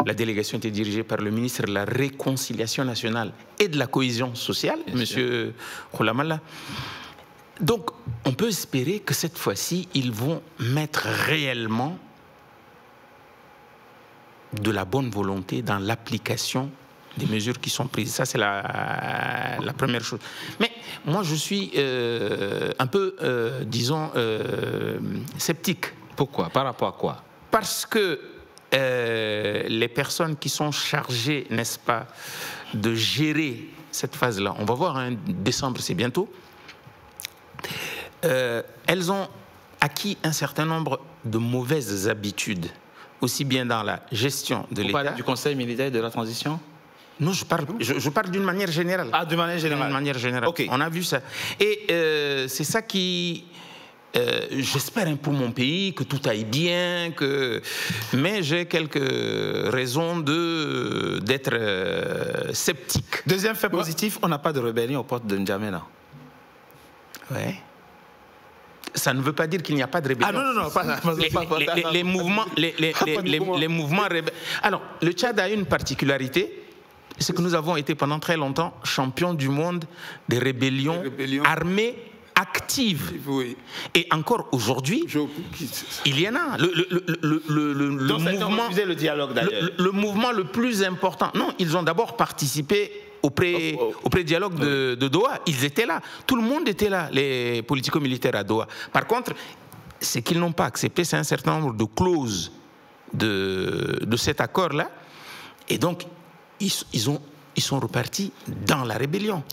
La délégation était dirigée par le ministre de la Réconciliation nationale et de la cohésion sociale, M. Khoulamala. Donc, on peut espérer que cette fois-ci, ils vont mettre réellement de la bonne volonté dans l'application des mesures qui sont prises. Ça, c'est la première chose. Mais moi, je suis un peu, disons, sceptique. Pourquoi? Par rapport à quoi? Parce que les personnes qui sont chargées, n'est-ce pas, de gérer cette phase-là, on va voir, hein, décembre, c'est bientôt, elles ont acquis un certain nombre de mauvaises habitudes, aussi bien dans la gestion de l'État. Vous parlez du Conseil militaire de la transition? Non, je parle d'une manière générale. Ah, d'une manière générale. D'une manière générale. Okay. On a vu ça. Et c'est ça qui... j'espère pour mon pays que tout aille bien, mais j'ai quelques raisons d'être sceptique. Deuxième fait positif, on n'a pas de rébellion aux portes de N'Djamena. Ouais. Ça ne veut pas dire qu'il n'y a pas de rébellion. Ah non, pas les mouvements rebelles. Alors, le Tchad a une particularité, c'est que nous avons été pendant très longtemps champions du monde des rébellions armées actives. Oui. Et encore aujourd'hui, il y en a. Le dialogue d'ailleurs. Le mouvement le plus important. Non, ils ont d'abord participé au pré-dialogue de Doha. Ils étaient là. Tout le monde était là, les politico-militaires à Doha. Par contre, ce qu'ils n'ont pas accepté, c'est un certain nombre de clauses de cet accord-là. Et donc, ils sont repartis dans la rébellion.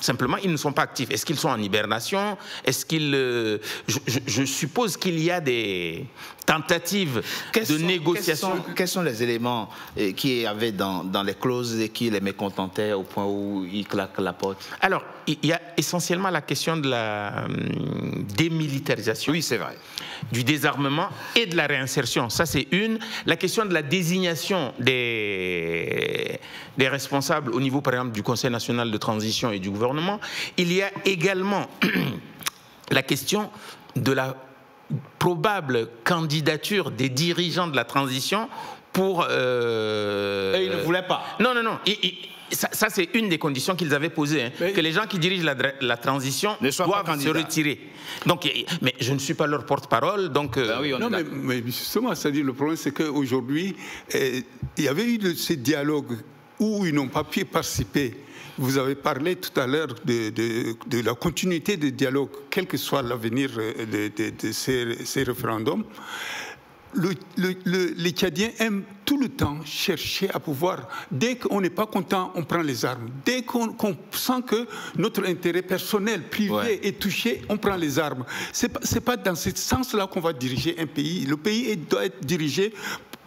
Simplement, ils ne sont pas actifs. Est-ce qu'ils sont en hibernation? Est-ce qu'ils... je suppose qu'il y a des tentatives de négociation. Quels sont les éléments qui y avaient dans les clauses et qui les mécontentaient au point où ils claquent la porte? Alors, il y a essentiellement la question de la démilitarisation. Oui, c'est vrai. Du désarmement et de la réinsertion. Ça, c'est une. La question de la désignation des responsables au niveau, par exemple, du Conseil national de transition et du gouvernement. Il y a également la question de la probable candidature des dirigeants de la transition pour... Et ils ne voulaient pas. Non. Ça, c'est une des conditions qu'ils avaient posées, hein, que les gens qui dirigent la transition doivent se retirer. Donc, mais je ne suis pas leur porte-parole, donc... mais justement, c'est-à-dire, le problème, c'est qu'aujourd'hui, il y avait eu ces dialogues où ils n'ont pas pu participer. Vous avez parlé tout à l'heure de la continuité des dialogues, quel que soit l'avenir de ces référendums. Les Tchadiens aiment tout le temps chercher à pouvoir. Dès qu'on n'est pas content, on prend les armes. Dès qu'on sent que notre intérêt personnel, privé est touché, on prend les armes. C'est pas dans ce sens-là qu'on va diriger un pays. Le pays doit être dirigé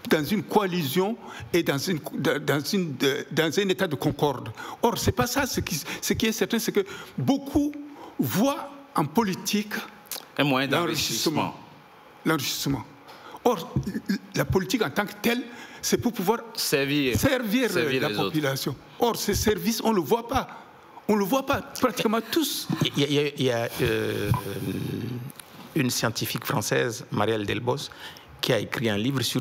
dans une coalition et dans un état de concorde. Or, c'est pas ça. Ce qui est certain, c'est que beaucoup voient en politique un moyen d'enrichissement. L'enrichissement. Or, la politique en tant que telle, c'est pour pouvoir servir la population. Or, ces services, on ne le voit pas. On ne le voit pas, pratiquement tous. Il y a une scientifique française, Marielle Delbos, qui a écrit un livre sur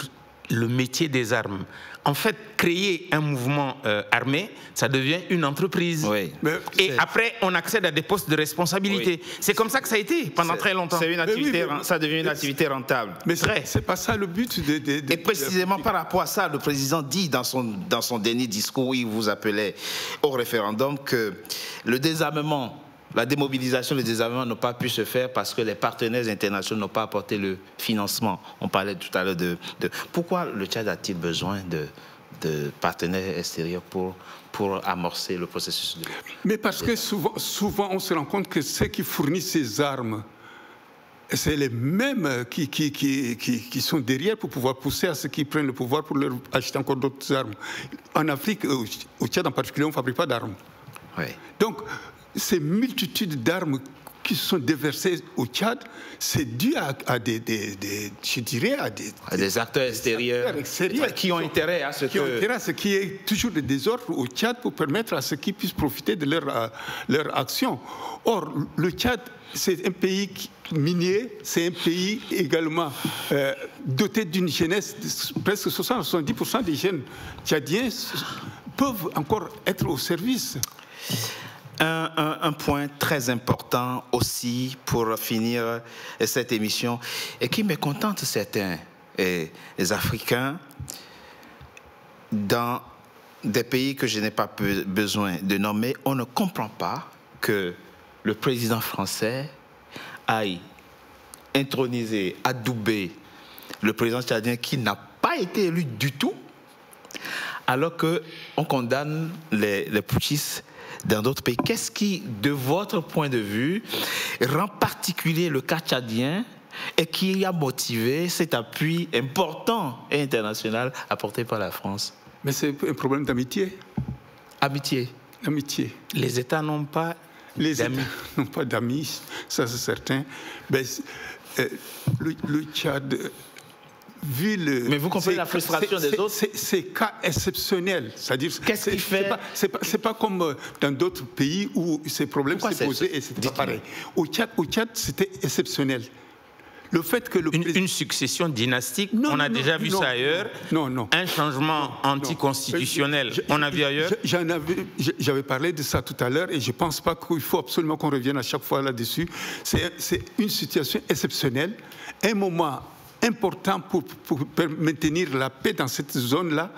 le métier des armes. En fait, créer un mouvement armé, ça devient une entreprise. Oui. Et après, on accède à des postes de responsabilité. Oui. C'est comme ça que ça a été pendant très longtemps. C'est une activité, ça devient une activité rentable. Mais c'est pas ça le but. Et précisément par rapport à ça, le président dit dans son dernier discours où il vous appelait au référendum que le désarmement, la démobilisation, le désarmement n'ont pas pu se faire parce que les partenaires internationaux n'ont pas apporté le financement. On parlait tout à l'heure de... Pourquoi le Tchad a-t-il besoin de partenaires extérieurs pour amorcer le processus de... Mais parce que souvent on se rend compte que ceux qui fournissent ces armes, c'est les mêmes qui sont derrière pour pouvoir pousser à ceux qui prennent le pouvoir pour leur acheter encore d'autres armes. En Afrique, au Tchad en particulier, on ne fabrique pas d'armes. Oui. Donc, ces multitudes d'armes qui sont déversées au Tchad, c'est dû à des acteurs extérieurs qui ont intérêt à ce qui est toujours des désordres au Tchad pour permettre à ceux qui puissent profiter de leur action. Or, le Tchad, c'est un pays minier, c'est un pays également doté d'une jeunesse, presque 60-70% des jeunes tchadiens peuvent encore être au service. Un point très important aussi pour finir cette émission et qui mécontente certains les Africains dans des pays que je n'ai pas besoin de nommer. On ne comprend pas que le président français aille introniser, adouber le président tchadien qui n'a pas été élu du tout, alors qu'on condamne les putschistes dans d'autres pays. Qu'est-ce qui, de votre point de vue, rend particulier le cas tchadien et qui a motivé cet appui important et international apporté par la France? Mais c'est un problème d'amitié. Amitié. Amitié. Les États n'ont pas d'amis. N'ont pas d'amis, ça c'est certain. Mais, le Tchad... Mais vous comprenez la frustration des autres? C'est cas exceptionnel. C'est-à-dire, qu'est-ce qui fait? C'est pas comme dans d'autres pays où ces problèmes s'est posé et c'était pas pareil. Au Tchad, c'était exceptionnel. Le fait que une succession dynastique, on a déjà vu ça ailleurs. Non. Un changement anticonstitutionnel, on a vu ailleurs. J'avais parlé de ça tout à l'heure et je ne pense pas qu'il faut absolument qu'on revienne à chaque fois là-dessus. C'est une situation exceptionnelle, un moment important pour maintenir la paix dans cette zone-là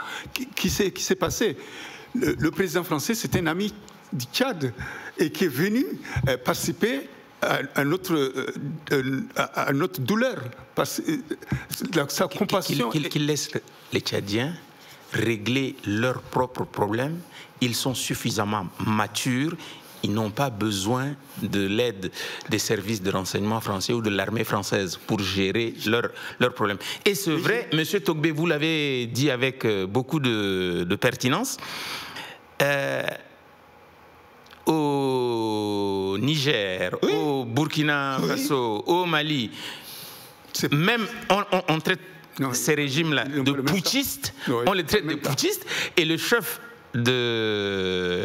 qui s'est passé. Le président français, c'est un ami du Tchad et qui est venu participer à notre douleur, sa compassion. Qu'il laisse les Tchadiens régler leurs propres problèmes. Ils sont suffisamment matures. Ils n'ont pas besoin de l'aide des services de renseignement français ou de l'armée française pour gérer leurs problèmes. Et c'est vrai, M. Togbé, vous l'avez dit avec beaucoup de pertinence, au Niger, au Burkina Faso, au Mali, même on traite ces régimes-là de putschistes, on les traite de putschistes, et le chef de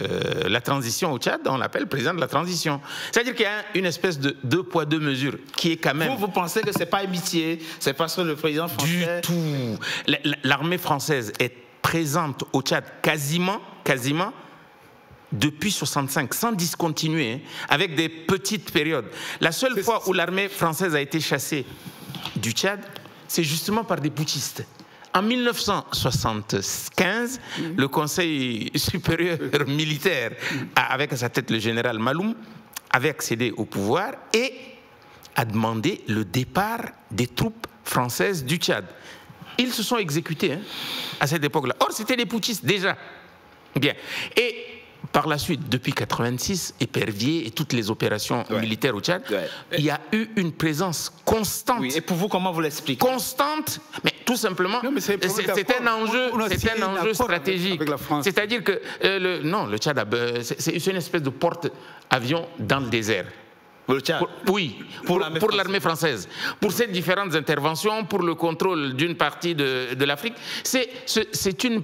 la transition au Tchad, on l'appelle président de la transition. C'est-à-dire qu'il y a une espèce de 2 poids 2 mesures qui est quand même... Vous pensez que c'est pas amitié, c'est parce que le président français... Du tout. L'armée française est présente au Tchad quasiment depuis 65, sans discontinuer, avec des petites périodes. La seule fois où l'armée française a été chassée du Tchad, c'est justement par des putschistes. En 1975, le Conseil supérieur militaire, avec à sa tête le général Maloum, avait accédé au pouvoir et a demandé le départ des troupes françaises du Tchad. Ils se sont exécutés à cette époque-là. Or, c'était des putschistes déjà. Bien. Et par la suite, depuis 1986, Épervier et toutes les opérations militaires au Tchad, il y a eu une présence constante. Oui. Et pour vous, comment vous l'expliquez? Constante, mais tout simplement, c'est un enjeu stratégique. C'est-à-dire que le Tchad, c'est une espèce de porte-avions dans le désert. pour l'armée française. Pour ces différentes interventions, pour le contrôle d'une partie de l'Afrique.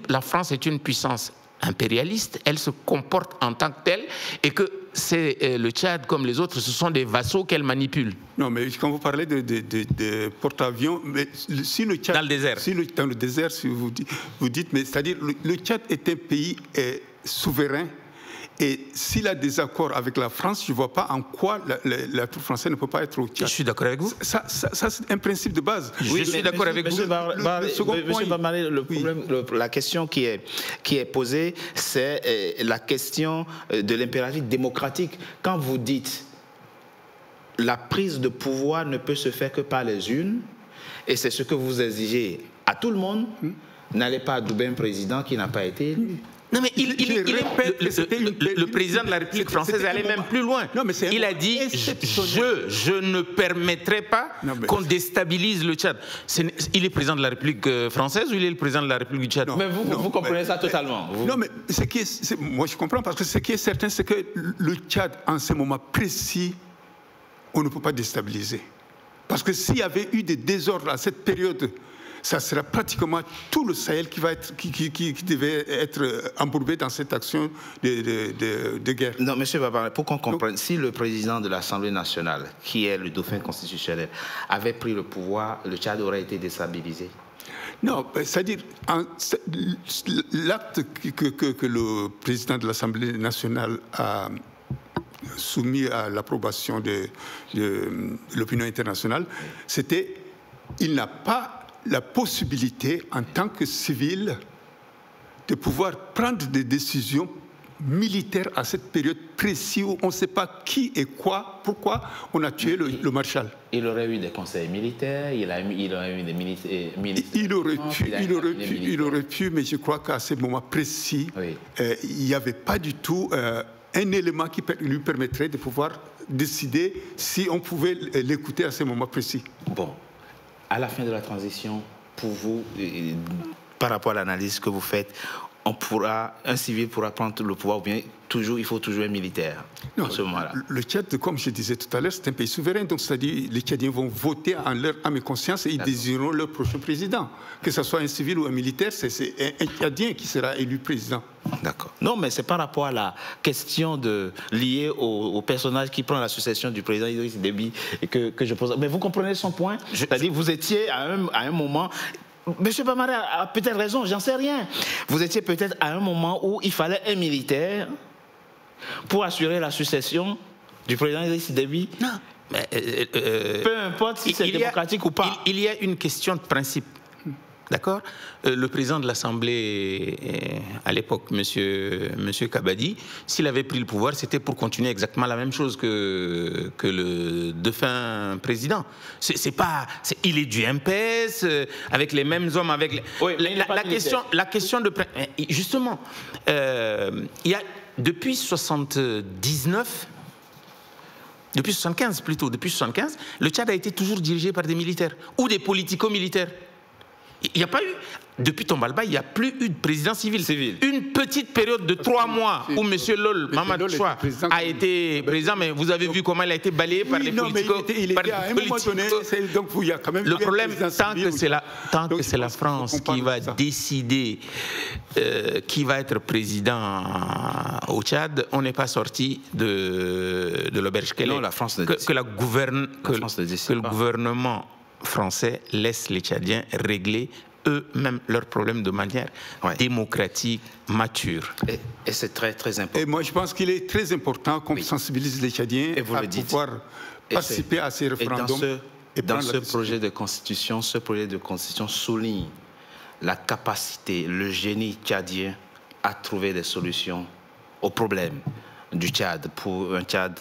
La France est une puissance impérialiste, elle se comporte en tant que telle, et que c'est le Tchad, comme les autres, ce sont des vassaux qu'elle manipule. Non, mais quand vous parlez de porte-avions, si le Tchad... Dans le désert. Dans le désert, si vous dites, mais c'est-à-dire, le Tchad est un pays souverain. Et s'il a des accords avec la France, je ne vois pas en quoi la troupe française ne peut pas être au Tchad. Je suis d'accord avec vous. Ça c'est un principe de base. Oui, je suis d'accord avec vous. Monsieur Bamale, la question qui est posée, c'est la question de l'impératif démocratique. Quand vous dites la prise de pouvoir ne peut se faire que par les urnes, et c'est ce que vous exigez à tout le monde, n'allez pas adouber un président qui n'a pas été élu. Non, mais le président de la République française allait même plus loin. Non, mais il a dit je ne permettrai pas qu'on déstabilise le Tchad. Il est président de la République française ou il est le président de la République du Tchad? Mais vous comprenez ça totalement. Non, mais moi je comprends, parce que ce qui est certain, c'est que le Tchad, en ce moment précis, on ne peut pas déstabiliser. Parce que s'il y avait eu des désordres à cette période, ça sera pratiquement tout le Sahel qui devait être embourbé dans cette action de guerre. Non, monsieur Baba, pour qu'on comprenne, si le président de l'Assemblée nationale, qui est le dauphin constitutionnel, avait pris le pouvoir, le Tchad aurait été déstabilisé? Non, c'est-à-dire, l'acte que le président de l'Assemblée nationale a soumis à l'approbation de l'opinion internationale, c'était, il n'a pas la possibilité, en tant que civil, de pouvoir prendre des décisions militaires à cette période précise où on ne sait pas qui et quoi, pourquoi on a tué le maréchal. Il aurait eu des conseils militaires, il aurait eu des ministères. Il aurait pu, mais je crois qu'à ce moment précis, il n'y avait pas du tout un élément qui lui permettrait de pouvoir décider si on pouvait l'écouter à ce moment précis. Bon. À la fin de la transition, pour vous, par rapport à l'analyse que vous faites, un civil pourra prendre le pouvoir ou bien il faut toujours un militaire en ce moment-là? Le Tchad, comme je disais tout à l'heure, c'est un pays souverain. Donc, c'est-à-dire les Tchadiens vont voter en leur âme et conscience et ils désireront leur prochain président. Que ce soit un civil ou un militaire, c'est un Tchadien qui sera élu président. D'accord. Non, mais c'est par rapport à la question liée au personnage qui prend la succession du président Idriss Déby que je pose. Mais vous comprenez son point? C'est-à-dire vous étiez à un moment... Monsieur Bamale a peut-être raison, j'en sais rien. Vous étiez peut-être à un moment où il fallait un militaire pour assurer la succession du président Idriss Déby. Non. Mais, peu importe si c'est démocratique ou pas. Il y a une question de principe. D'accord? Le président de l'Assemblée, à l'époque, monsieur Kabadi, s'il avait pris le pouvoir, c'était pour continuer exactement la même chose que le défunt président. Il est du MPS, avec les mêmes hommes, avec les... Oui, la question de... Justement, il y a, depuis 79... Depuis 75 plutôt, depuis 75, le Tchad a été toujours dirigé par des militaires ou des politico-militaires. Il n'y a pas eu, depuis Tombalba, il n'y a plus eu de président civil. Une petite période de 3 mois où M. Lol Mamadou Choua a été président, mais vous avez vu comment il a été balayé par les politico. Donc il y a quand même le problème, tant que c'est la France qui va décider qui va être président au Tchad, on n'est pas sorti de l'auberge que le gouvernement français laisse les Tchadiens régler eux-mêmes leurs problèmes de manière démocratique, mature. Et c'est très, très important. Et moi, je pense qu'il est très important qu'on sensibilise les Tchadiens à pouvoir participer à ces référendums. Dans ce projet de constitution, souligne la capacité, le génie tchadien à trouver des solutions aux problèmes du Tchad, pour un Tchad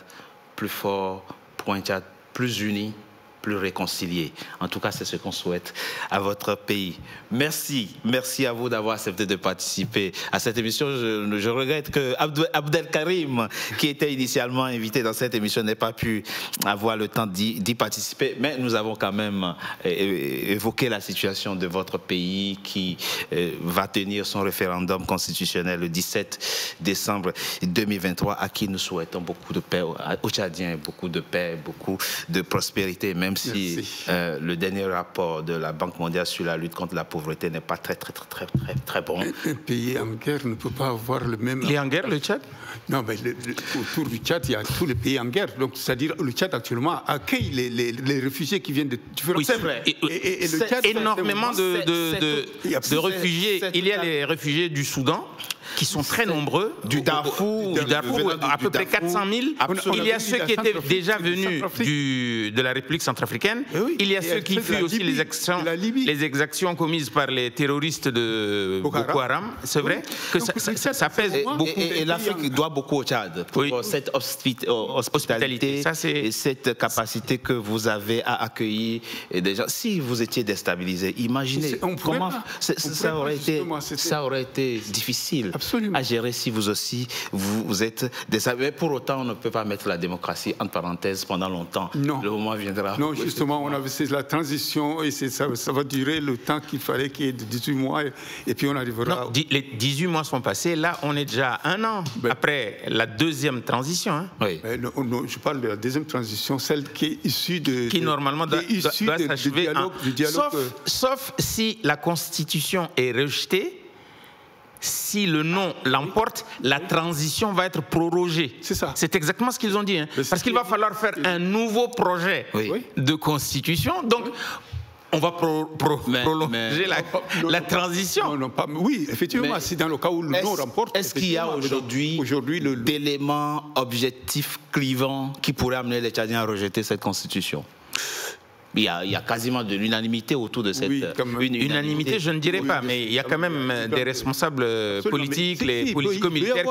plus fort, pour un Tchad plus uni, plus réconcilié. En tout cas, c'est ce qu'on souhaite à votre pays. Merci à vous d'avoir accepté de participer à cette émission. Je regrette que Abdelkarim, qui était initialement invité dans cette émission, n'ait pas pu avoir le temps d'y participer, mais nous avons quand même évoqué la situation de votre pays qui va tenir son référendum constitutionnel le 17 décembre 2023, à qui nous souhaitons beaucoup de paix, aux Tchadiens, beaucoup de paix, beaucoup de prospérité, même si le dernier rapport de la Banque mondiale sur la lutte contre la pauvreté n'est pas très bon. Un pays en guerre ne peut pas avoir le même... Il est en guerre, le Tchad? Non, mais autour du Tchad, il y a tous les pays en guerre. Donc, c'est-à-dire le Tchad actuellement accueille les réfugiés qui viennent de différents... Oui, c'est vrai. Et le Tchad, énormément de réfugiés. Il y a les réfugiés du Soudan, qui sont très nombreux, du Darfour, à peu près 400 000. Il y a ceux qui étaient déjà venus de la République centrafricaine. Il y a ceux qui fuient aussi les exactions commises par les terroristes de Boko Haram. C'est vrai que ça pèse beaucoup. Et l'Afrique doit beaucoup au Tchad pour cette hospitalité et cette capacité que vous avez à accueillir des gens. Si vous étiez déstabilisé, imaginez comment ça aurait été difficile. Absolument. À gérer si vous aussi, vous êtes déstabilisé. Pour autant, on ne peut pas mettre la démocratie entre parenthèses pendant longtemps. Non. Le moment viendra. Non, justement, c'est la transition et ça va durer le temps qu'il fallait qu'il y ait de 18 mois et puis on arrivera... Non, les 18 mois sont passés, là on est déjà à 1 an après la deuxième transition. Hein. Oui. Non, je parle de la deuxième transition, celle qui est issue de... Qui normalement doit s'achever. Du dialogue. Sauf si la Constitution est rejetée. Si le non l'emporte, la transition va être prorogée. C'est ça. C'est exactement ce qu'ils ont dit. Hein. Parce qu'il va falloir faire un nouveau projet de constitution. Donc, on va prolonger la transition. Oui, effectivement, si dans le cas où le non remporte... Est-ce qu'il y a aujourd'hui d'éléments objectifs clivants qui pourraient amener les Tchadiens à rejeter cette constitution ? Il y a quasiment de l'unanimité autour de cette... Unanimité, je ne dirais pas, mais il y a quand même des responsables politiques, les politico-militaires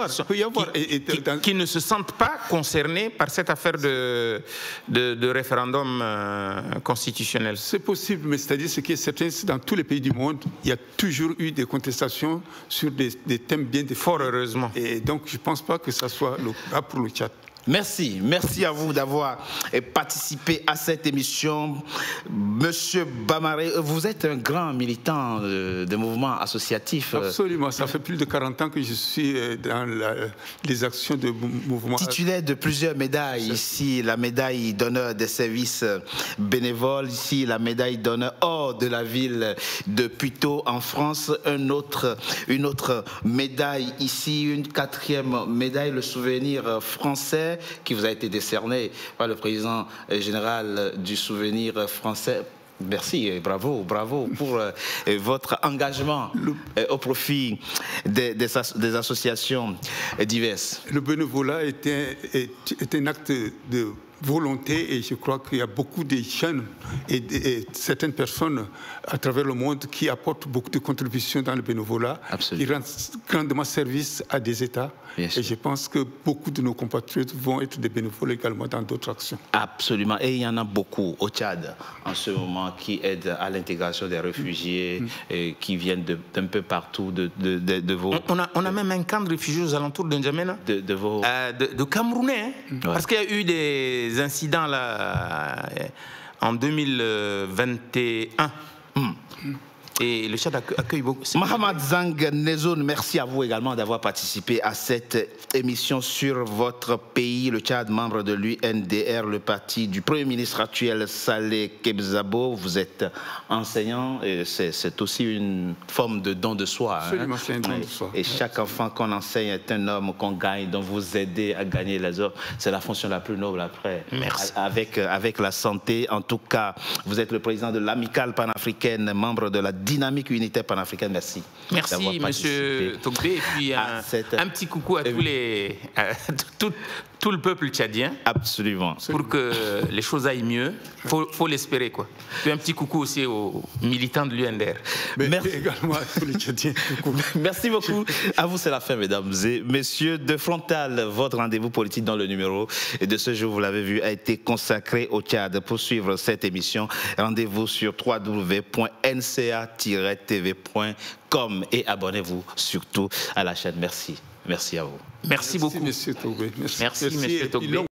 qui ne se sentent pas concernés par cette affaire de référendum constitutionnel. C'est possible, mais c'est-à-dire ce qui est certain, c'est dans tous les pays du monde, il y a toujours eu des contestations sur des thèmes bien définis. Fort heureusement. Et donc, je ne pense pas que ça soit le cas pour le Tchad. Merci à vous d'avoir participé à cette émission. Monsieur Bamaré, vous êtes un grand militant de mouvements associatifs. Absolument, ça fait plus de 40 ans que je suis dans les actions de mouvements. Titulaire de plusieurs médailles, ici la médaille d'honneur des services bénévoles, ici la médaille d'honneur hors de la ville de Puteaux en France, une autre médaille ici, une 4e médaille, le souvenir français, qui vous a été décerné par le président général du souvenir français. Merci et bravo pour votre engagement au profit des associations diverses. Le bénévolat est un acte de volonté et je crois qu'il y a beaucoup de jeunes et certaines personnes à travers le monde qui apportent beaucoup de contributions dans le bénévolat, qui rendent grandement service à des États. Et je pense que beaucoup de nos compatriotes vont être des bénévoles également dans d'autres actions. Absolument. Et il y en a beaucoup au Tchad en ce moment qui aident à l'intégration des réfugiés qui viennent d'un peu partout de vos... On a même un camp de réfugiés aux alentours de N'Djamena. De Camerounais. Hein, parce qu'il y a eu des incidents là en 2021. Et le Tchad accueille beaucoup. Mohamed Zang Nezoun, merci à vous également d'avoir participé à cette émission sur votre pays, le Tchad, membre de l'UNDR, le parti du Premier ministre actuel Saleh Kebzabo. Vous êtes enseignant et c'est aussi une forme de don de soi. Absolument, c'est un don de soi. Et chaque enfant qu'on enseigne est un homme qu'on gagne, dont vous aidez à gagner les autres. C'est la fonction la plus noble après. Merci. Avec la santé. En tout cas, vous êtes le président de l'Amicale panafricaine, membre de la dynamique unitaire panafricaine. Merci. Merci, monsieur Togbé. Et puis un petit coucou à tous tout le peuple tchadien. Absolument. Pour que les choses aillent mieux, faut l'espérer, quoi. Puis un petit coucou aussi aux militants de l'UNDR. Merci également à tous les Tchadiens. Merci beaucoup. À vous, c'est la fin, mesdames et messieurs. De Frontal, votre rendez-vous politique dans le numéro de ce jour, vous l'avez vu, a été consacré au Tchad. Pour suivre cette émission, rendez-vous sur www.nca-tv.com et abonnez-vous surtout à la chaîne. Merci. Merci à vous. Merci beaucoup. Merci, M. Togbé. Merci, M. Togbé.